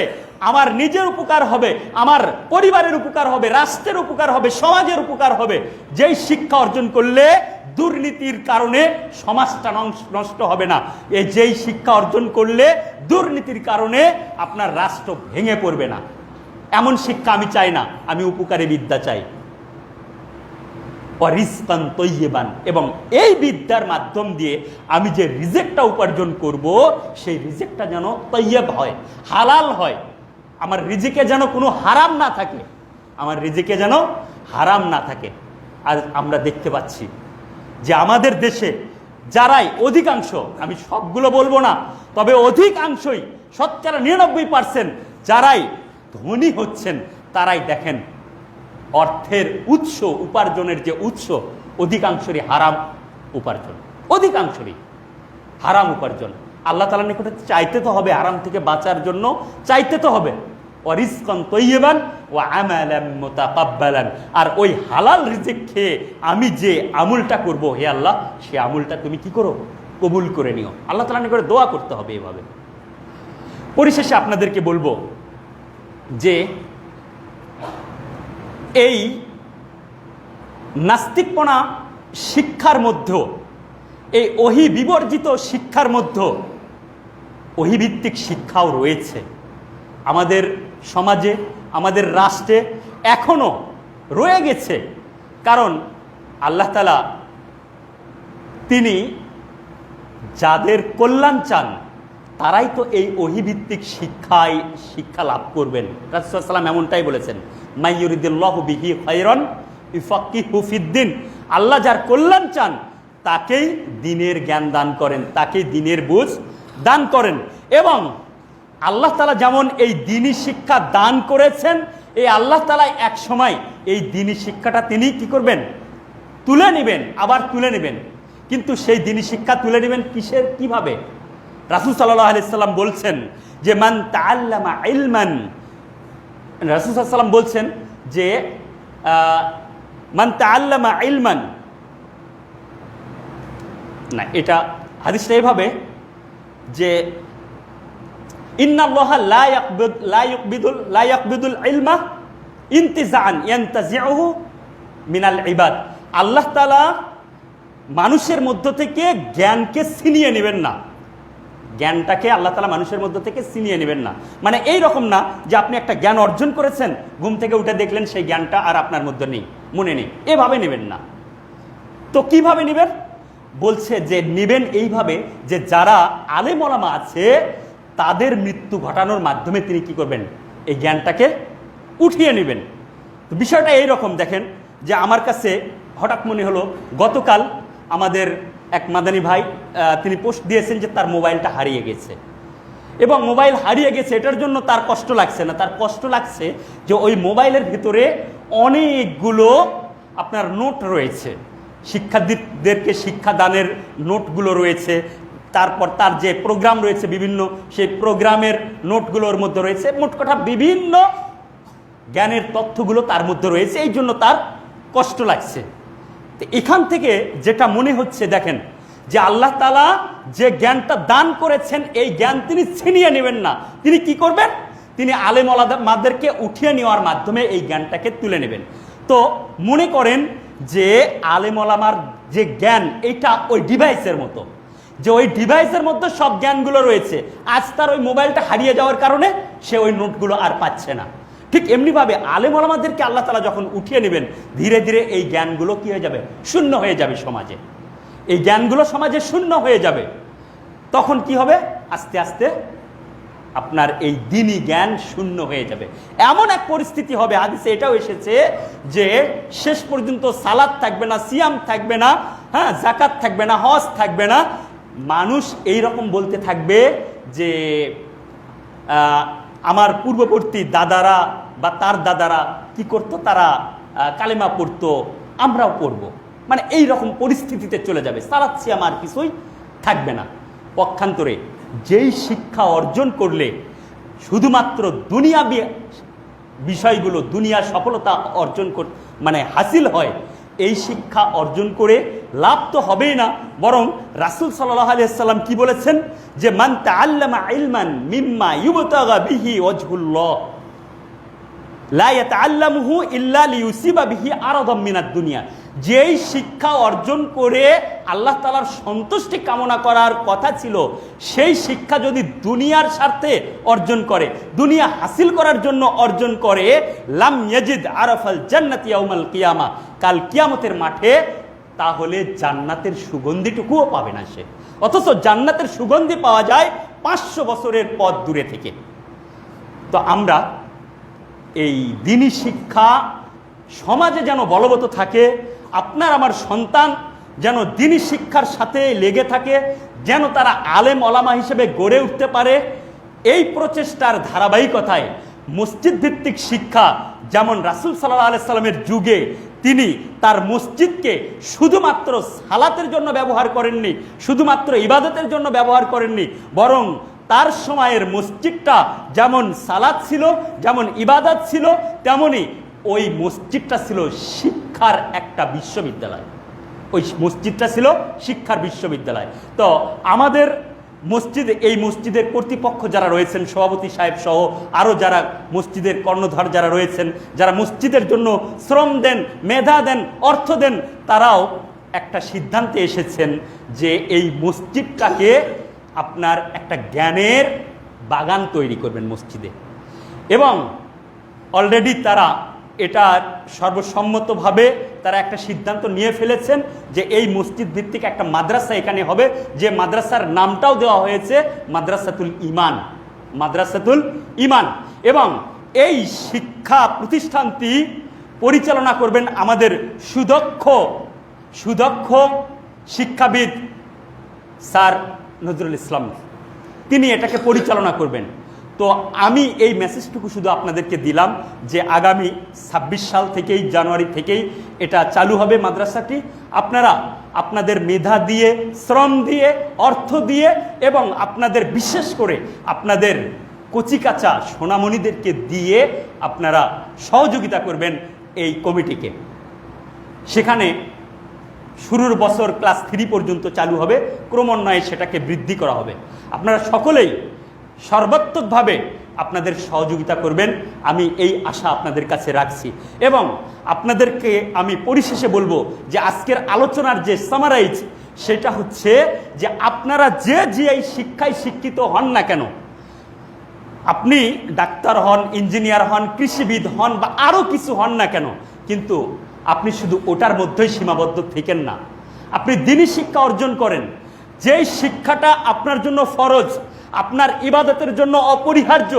আমার নিজের উপকার হবে, আমার পরিবারের উপকার হবে, রাষ্ট্রের উপকার হবে, সমাজের উপকার হবে। যেই শিক্ষা অর্জন করলে দুর্নীতির কারণে সমাজটা নষ্ট হবে না, এই যেই শিক্ষা অর্জন করলে দুর্নীতির কারণে আপনার রাষ্ট্র ভেঙে পড়বে না, এমন শিক্ষা আমি চাই না। আমি উপকারী বিদ্যা চাই। রিজকান তাইয়্যিবান, এবং এই বিদ্যার মাধ্যম দিয়ে আমি যে রিজেকটা উপার্জন করব সেই রিজেকটা যেন তাইয়্যিব হয়, হালাল হয়। আমার রিজিকে যেন কোনো হারাম না থাকে, আমার রিজিকে যেন হারাম না থাকে। আর আমরা দেখতে পাচ্ছি যে আমাদের দেশে যারাই অধিকাংশ, আমি সবগুলো বলবো না, তবে অধিকাংশই 99% যারাই ধনী হচ্ছেন তারাই দেখেন অর্থের উৎস, উপার্জনের যে উৎস অধিকাংশরই হারাম উপার্জন, অধিকাংশরই হারাম উপার্জন। আল্লাহ তাআলার নিকটে চাইতে তো হবে, হারাম থেকে বাঁচার জন্য চাইতে তো হবে। ওয়ারিজকান তাইয়িবান ওয়া আমালান মুতাকাব্বালান, আর ওই হালাল রিজিক খেয়ে আমি যে আমলটা করব, হে আল্লাহ সে আমলটা তুমি কি করো, কবুল করে নিও। আল্লাহ তাআলার নিকটে দোয়া করতে হবে এভাবে। পরিশেষে আপনাদেরকে বলবো যে এই নাস্তিকপনা শিক্ষার মধ্যে, এই ওহী বিবর্জিত শিক্ষার মধ্যে ওহীভিত্তিক শিক্ষাও রয়েছে। আমাদের সমাজে, আমাদের রাষ্ট্রে এখনো রয়ে গেছে। কারণ আল্লাহ তাআলা তিনি যাদের কল্যাণ চান তারাই তো এই ওহীভিত্তিক শিক্ষা লাভ করবেন। রাসূলুল্লাহ সাল্লাল্লাহু আলাইহি ওয়াসাল্লাম এমনটাই বলেছেন, মাই ইউরিদুল্লাহু বিহি খায়রান ইউফাক্কিহু ফিদ্দিন। আল্লাহ যার কল্যাণ চান তাকেই দ্বীনের জ্ঞান দান করেন, তাকেই দ্বীনের বুঝ দান করেন। এবং আল্লাহ তাআলা যেমন এই দ্বীনি শিক্ষা দান করেছেন, এই আল্লাহ তাআলা এক সময় এই দ্বীনি শিক্ষাটা তিনি কি করবেন, তুলে নেবেন, আবার তুলে নেবেন। কিন্তু সেই দ্বীনি শিক্ষা তুলে নেবেন কিভাবে? রাসূল সাল্লাল্লাহু আলাইহি সাল্লাম বলছেন যে মান তাআল্লামা ইলমান, রাসূল সাল্লাল্লাহু আলাইহি সাল্লাম বলছেন যে মান তাআল্লামা ইলমান, না এটা হাদিসটা এভাবে যে ইন্নাল্লাহা লা ইয়াকবিদুল ইলমা ইনতিজাআন ইয়ানতাজিউহু মিনাল ইবাদ। আল্লাহ তাআলা মানুষের মধ্য থেকে জ্ঞানকে ছিনিয়ে নেবেন না, জ্ঞানটাকে আল্লাহ তাআলা মানুষের মধ্য থেকে ছিনিয়ে নেবেন না। মানে এই রকম না যে আপনি একটা জ্ঞান অর্জন করেছেন, ঘুম থেকে উঠে দেখলেন সেই জ্ঞানটা আর আপনার মধ্যে নেই, মনে নেই, এভাবে নেবেন না। তো কিভাবে নেবেন? বলছে যে নেবেন এইভাবে যে যারা আলেম ওলামা আছে তাদের মৃত্যু ঘটানোর মাধ্যমে তিনি কি করবেন, এই জ্ঞানটাকে উঠিয়ে নেবেন। তো বিষয়টা এইরকম দেখেন যে আমার কাছে হঠাৎ মনে হলো, গতকাল আমাদের এক মাদানী ভাই তিনি পোস্ট দিয়েছেন যে তার মোবাইলটা হারিয়ে গেছে, এবং মোবাইল হারিয়ে গেছে এটার জন্য তার কষ্ট লাগছে না, তার কষ্ট লাগছে যে ওই মোবাইলের ভিতরে অনেকগুলো আপনার নোট রয়েছে, শিক্ষার্থীদেরকে শিক্ষাদানের নোটগুলো রয়েছে, তারপর তার যে প্রোগ্রাম রয়েছে বিভিন্ন, সেই প্রোগ্রামের নোটগুলোর মধ্যে রয়েছে, মোট কথা বিভিন্ন জ্ঞানের তথ্যগুলো তার মধ্যে রয়েছে, এই জন্য তার কষ্ট লাগছে। তো এখান থেকে যেটা মনে হচ্ছে দেখেন যে আল্লাহ তাআলা যে জ্ঞানটা দান করেছেন এই জ্ঞান তিনি ছিনিয়ে নেবেন না, তিনি কি করবেন, তিনি আলেম ওলামাদেরকে উঠিয়ে নেওয়ার মাধ্যমে এই জ্ঞানটাকে তুলে নেবেন। তো মনে করেন যে আলেম ওলামার যে জ্ঞান এটা ওই ডিভাইসের মতো, যে ওই ডিভাইসের মধ্যে সব জ্ঞানগুলো রয়েছে, আজ তার ওই মোবাইলটা হারিয়ে যাওয়ার কারণে সে ওই নোটগুলো আর পাচ্ছে না। ঠিক এমনিভাবে আলেম ওলামাদেরকে আল্লাহ তাআলা যখন উঠিয়ে নেবেন, ধীরে ধীরে এই জ্ঞানগুলো কি হয়ে যাবে, শূন্য হয়ে যাবে সমাজে, এই জ্ঞানগুলো সমাজে শূন্য হয়ে যাবে। তখন কি হবে, আস্তে আস্তে আপনার এই দ্বীনি জ্ঞান শূন্য হয়ে যাবে। এমন এক পরিস্থিতি হবে, হাদিসে এটাও এসেছে যে শেষ পর্যন্ত সালাত থাকবে না, সিয়াম থাকবে না, হ্যাঁ যাকাত থাকবে না, হজ থাকবে না। মানুষ এই রকম বলতে থাকবে যে আমার পূর্ববর্তী দাদারা বা তার দাদারা কি করতো, তারা কালেমা পড়তো, আমরাও পড়বো, মানে এই রকম পরিস্থিতিতে চলে যাবে, সালাত সিয়াম আর কিছুই থাকবে না। পক্ষান্তরে যেই শিক্ষা অর্জন করলে শুধুমাত্র দুনিয়া বিষয়গুলো, দুনিয়ার সফলতা অর্জন মানে হাসিল হয়, এই শিক্ষা অর্জন করে লাভ তো হবেই না, বরং রাসূল সাল্লাল্লাহু আলাইহি ওয়াসাল্লাম কি বলেছেন যে মান তাআল্লামা ইলমান মিম্মা ইউবতাগা বিহি ওয়াজহুল্লাহ লা ইয়াতাআল্লামুহু ইল্লা লিইউসিবা বিহি আরাদাম মিনাদ দুনিয়া। যেই শিক্ষা অর্জন করে আল্লাহ তাআলার সন্তুষ্টি কামনা করার কথা ছিল, সেই শিক্ষা যদি দুনিয়ার স্বার্থে অর্জন করে, দুনিয়া হাসিল করার জন্য অর্জন করে, লাম ইয়াজিদ আরাফাল জান্নাতি ইয়াউমাল কিয়ামা, কাল কিয়ামতের মাঠে তাহলে জান্নাতের সুগন্ধিটুকুও পাবে না সে। অথচ জান্নাতের সুগন্ধি পাওয়া যায় 500 বছরের পথ দূরে থেকে। তো আমরা এই দ্বীনি শিক্ষা সমাজে যেন বলবৎ থাকে, আপনার আমার সন্তান যেন দ্বীনি শিক্ষার সাথে লেগে থাকে, যেন তারা আলেম ওলামা হিসেবে গড়ে উঠতে পারে, এই প্রচেষ্টার ধারাবাহিকতায় মসজিদ ভিত্তিক শিক্ষা, যেমন রাসূল সাল্লাল্লাহু আলাইহি সাল্লামের যুগে তিনি তার মসজিদকে শুধুমাত্র সালাতের জন্য ব্যবহার করেননি, শুধুমাত্র ইবাদতের জন্য ব্যবহার করেননি, বরং তার সময়ের মসজিদটা যেমন সালাত ছিল, যেমন ইবাদত ছিল, তেমনি ওই মসজিদটা ছিল শিক্ষার একটা বিশ্ববিদ্যালয়। ওই মসজিদটা ছিল শিক্ষার বিশ্ববিদ্যালয়। তো আমাদের মসজিদে, এই মসজিদের কর্তৃপক্ষ যারা রয়েছেন, সভাপতি সাহেব সহ আরও যারা মসজিদের কর্ণধার যারা রয়েছেন, যারা মসজিদের জন্য শ্রম দেন, মেধা দেন, অর্থ দেন, তারাও একটা সিদ্ধান্তে এসেছেন যে এই মসজিদটাকে আপনার একটা জ্ঞানের বাগান তৈরি করবেন মসজিদে। এবং অলরেডি তারা এটা সর্বসম্মতভাবে তারা একটা সিদ্ধান্ত নিয়ে ফেলেছেন যে এই মসজিদ ভিত্তিক একটা মাদ্রাসা এখানে হবে, যে মাদ্রাসার নামটাও দেওয়া হয়েছে মাদ্রাসাতুল ঈমান, মাদ্রাসাতুল ঈমান। এবং এই শিক্ষা প্রতিষ্ঠানটি পরিচালনা করবেন আমাদের সুদক্ষ শিক্ষাবিদ স্যার নজরুল ইসলাম, তিনি এটাকে পরিচালনা করবেন। তো আমি এই মেসেজটুকু শুধু আপনাদেরকে দিলাম যে আগামী 26 সাল থেকেই, জানুয়ারি থেকেই এটা চালু হবে মাদ্রাসাটি। আপনারা আপনাদের মেধা দিয়ে, শ্রম দিয়ে, অর্থ দিয়ে এবং আপনাদের বিশেষ করে আপনাদের কচিকাঁচা সোনামণিদেরকে দিয়ে আপনারা সহযোগিতা করবেন এই কমিটিকে। সেখানে শুরুর বছর ক্লাস 3 পর্যন্ত চালু হবে, ক্রমান্বয়ে সেটাকে বৃদ্ধি করা হবে। আপনারা সকলেই সর্বাত্মকভাবে আপনাদের সহযোগিতা করবেন, আমি এই আশা আপনাদের কাছে রাখছি। এবং আপনাদেরকে আমি পরিশেষে বলবো যে আজকের আলোচনার যে সামারাইজ, সেটা হচ্ছে যে আপনারা যে এই শিক্ষায় শিক্ষিত হন না কেন, আপনি ডাক্তার হন, ইঞ্জিনিয়ার হন, কৃষিবিদ হন বা আরও কিছু হন না কেন, কিন্তু আপনি শুধু ওটার মধ্যেই সীমাবদ্ধ থেকেন না। আপনি দ্বীনি শিক্ষা অর্জন করেন, যেই শিক্ষাটা আপনার জন্য ফরজ, আপনার ইবাদতের জন্য অপরিহার্য,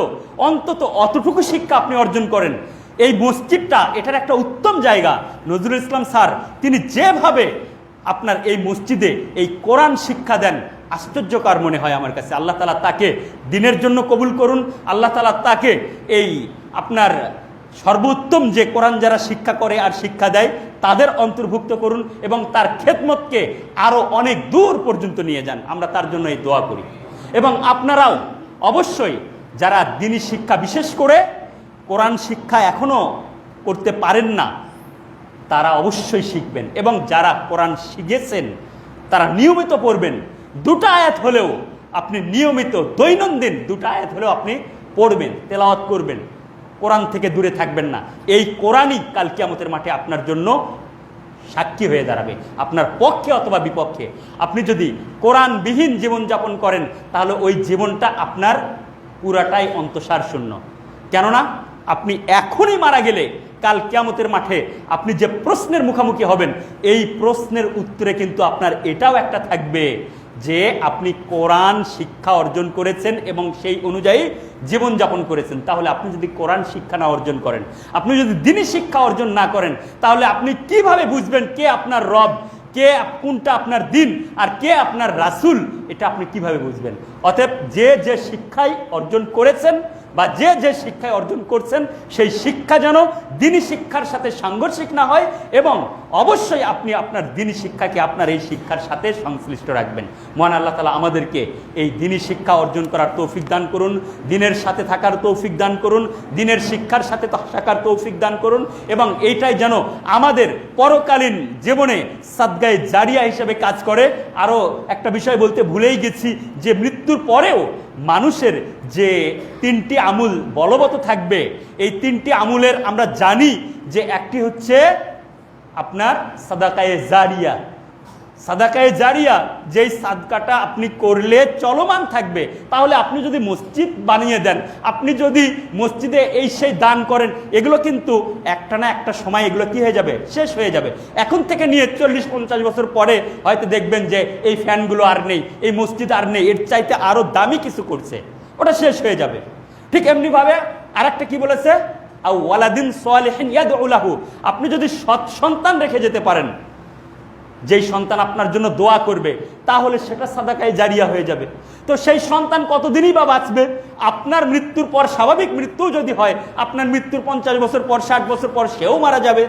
অন্তত অতটুকু শিক্ষা আপনি অর্জন করেন। এই মসজিদটা এটার একটা উত্তম জায়গা। নজরুল ইসলাম স্যার তিনি যেভাবে আপনার এই মসজিদে এই কোরআন শিক্ষা দেন, আশ্চর্যকর মনে হয় আমার কাছে। আল্লাহ তাআলা তাকে দ্বীনের জন্য কবুল করুন, আল্লাহ তাআলা তাকে এই আপনার সর্বোত্তম যে কোরআন যারা শিক্ষা করে আর শিক্ষা দেয় তাদের অন্তর্ভুক্ত করুন এবং তার খেদমতকে আরও অনেক দূর পর্যন্ত নিয়ে যান। আমরা তার জন্য এই দোয়া করি। এবং আপনারাও অবশ্যই যারা দ্বীনি শিক্ষা, বিশেষ করে কোরআন শিক্ষা এখনও করতে পারেন না, তারা অবশ্যই শিখবেন। এবং যারা কোরআন শিখেছেন তারা নিয়মিত পড়বেন। 2টা আয়াত হলেও আপনি নিয়মিত দৈনন্দিন 2টা আয়াত হলেও আপনি পড়বেন, তেলাওয়াত করবেন, কোরআন থেকে দূরে থাকবেন না। এই কোরআনই কাল কিয়ামতের মাঠে আপনার জন্য সাক্ষী হয়ে দাঁড়াবে, আপনার পক্ষে অথবা বিপক্ষে। আপনি যদি কোরআনবিহীন জীবনযাপন করেন তাহলে ওই জীবনটা আপনার পুরাটাই অন্তঃসার শূন্য। কেননা আপনি এখনই মারা গেলে কাল কিয়ামতের মাঠে আপনি যে প্রশ্নের মুখোমুখি হবেন, এই প্রশ্নের উত্তরে কিন্তু আপনার এটাও একটা থাকবে যে আপনি কোরআন শিক্ষা অর্জন করেছেন এবং সেই অনুযায়ী জীবনযাপন করেছেন। তাহলে আপনি যদি কোরআন শিক্ষা না অর্জন করেন, আপনি যদি দ্বীনি শিক্ষা অর্জন না করেন, তাহলে আপনি কিভাবে বুঝবেন কে আপনার রব, কে কোনটা আপনার দিন আর কে আপনার রাসূল, এটা আপনি কিভাবে বুঝবেন? অতএব যে শিক্ষাই অর্জন করেছেন বা যে শিক্ষায় অর্জন করছেন, সেই শিক্ষা যেন দ্বীনি শিক্ষার সাথে সাংঘর্ষিক না হয় এবং অবশ্যই আপনি আপনার দ্বীনি শিক্ষাকে আপনার এই শিক্ষার সাথে সংশ্লিষ্ট রাখবেন। মহান আল্লাহ তাআলা আমাদেরকে এই দ্বীনি শিক্ষা অর্জন করার তৌফিক দান করুন, দ্বীনের সাথে থাকার তৌফিক দান করুন, দ্বীনের শিক্ষার সাথে থাকার তৌফিক দান করুন এবং এইটাই যেন আমাদের পরকালীন জীবনে সাদগায়ে জারিয়া হিসেবে কাজ করে। আরও একটা বিষয় বলতে ভুলেই গেছি যে মৃত্যুর পরেও মানুষের যে 3টি আমুল বলবৎ থাকবে, এই 3টি আমুলের আমরা জানি যে একটি হচ্ছে আপনার সাদাকায়ে জারিয়া। সাদাকায়ে জারিয়া, যেই সাদকাটা আপনি করলে চলমান থাকবে। তাহলে আপনি যদি মসজিদ বানিয়ে দেন, আপনি যদি মসজিদে এই সেই দান করেন, এগুলো কিন্তু একটা না একটা সময় এগুলো কি হয়ে যাবে, শেষ হয়ে যাবে। এখন থেকে নিয়ে 40-50 বছর পরে হয়তো দেখবেন যে এই ফ্যানগুলো আর নেই, এই মসজিদ আর নেই, এর চাইতে আরও দামি কিছু করছে, ওটা শেষ হয়ে যাবে। ঠিক এমনিভাবে আরেকটা কি বলেছে, আও ওয়ালাদিন সালিহিন ইয়াদউ লাহু, আপনি যদি সৎ সন্তান রেখে যেতে পারেন, যেই সন্তান আপনার জন্য দোয়া করবে, তাহলে সেটা সাদাকায়ে জারিয়া হয়ে যাবে। তো সেই সন্তান কতদিনই বা বাঁচবে? আপনার মৃত্যুর পর, স্বাভাবিক মৃত্যু যদি হয়, আপনার মৃত্যুর 50 বছর পর, 60 বছর পর সেও মারা যাবে।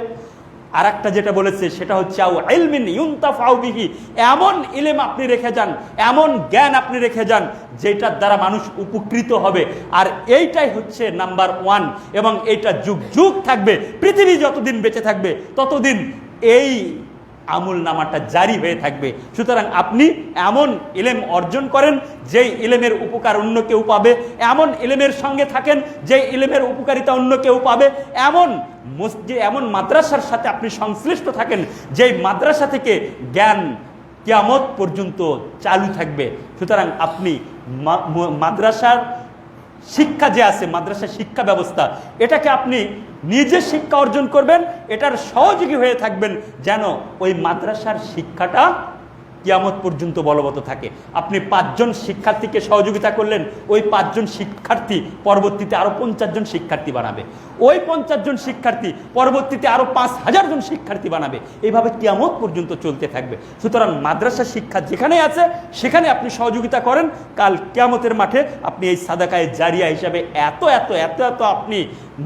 আর একটা যেটা বলেছে সেটা হচ্ছে আও ইলমিন ইউনতাফাউ বিহি, এমন ইলম আপনি রেখে যান, এমন জ্ঞান আপনি রেখে যান যেটার দ্বারা মানুষ উপকৃত হবে। আর এইটাই হচ্ছে নাম্বার 1, এবং এইটা যুগ যুগ থাকবে। পৃথিবী যতদিন বেঁচে থাকবে ততদিন এই আমল নামাটা জারি হয়ে থাকবে। সুতরাং আপনি এমন ইলম অর্জন করেন যেই ইলমের উপকার অন্য কেউ পাবে, এমন ইলমের সঙ্গে থাকেন যেই ইলমের উপকারিতা অন্য কেউ পাবে, এমন মসজিদ, এমন মাদ্রাসার সাথে আপনি সংশ্লিষ্ট থাকেন যেই মাদ্রাসা থেকে জ্ঞান কিয়ামত পর্যন্ত চালু থাকবে। সুতরাং আপনি মাদ্রাসার শিক্ষা যে আছে, মাদ্রাসা শিক্ষা ব্যবস্থা, এটাকে আপনি নিজে শিক্ষা অর্জন করবেন, এটার সহযোগী হয়ে থাকবেন যেন ওই মাদ্রাসার শিক্ষাটা কিয়ামত পর্যন্ত বলবৎ থাকে। আপনি 5 জন শিক্ষার্থীকে সহযোগিতা করলেন, ওই 5 জন শিক্ষার্থী পরবর্তীতে আরো 50 জন শিক্ষার্থী বানাবে, ওই 50 জন শিক্ষার্থী পরবর্তীতে আরো 5000 জন শিক্ষার্থী বানাবে, এইভাবে কিয়ামত পর্যন্ত চলতে থাকবে। সুতরাং মাদ্রাসা শিক্ষা যেখানে আছে সেখানে আপনি সহযোগিতা করেন, কাল কিয়ামতের মাঠে আপনি এই সাদাকায়ে জারিয়া হিসাবে এত এত এত এত আপনি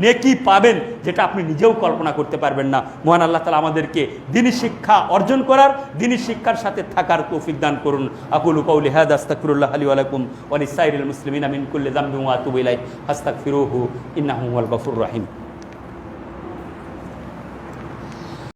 নেকি পাবেন যেটা আপনি নিজেও কল্পনা করতে পারবেন না। মহান আল্লাহ তাআলা আমাদেরকে দ্বীনি শিক্ষা অর্জন করার, দ্বীনি শিক্ষার সাথে থাকার তৌফিক দান করুন। আকুলু কওলি হাযা আস্তাগফিরুল্লাহ লি ওয়া লাকুম ওয়া লিসাইরিল মুসলিমিনা মিন কুল্লি যামবিন ওয়া আতুবু ইলাইহি ফাস্তাগফিরুহু ইন্নাহু হুয়াল গফুরুর রহিম।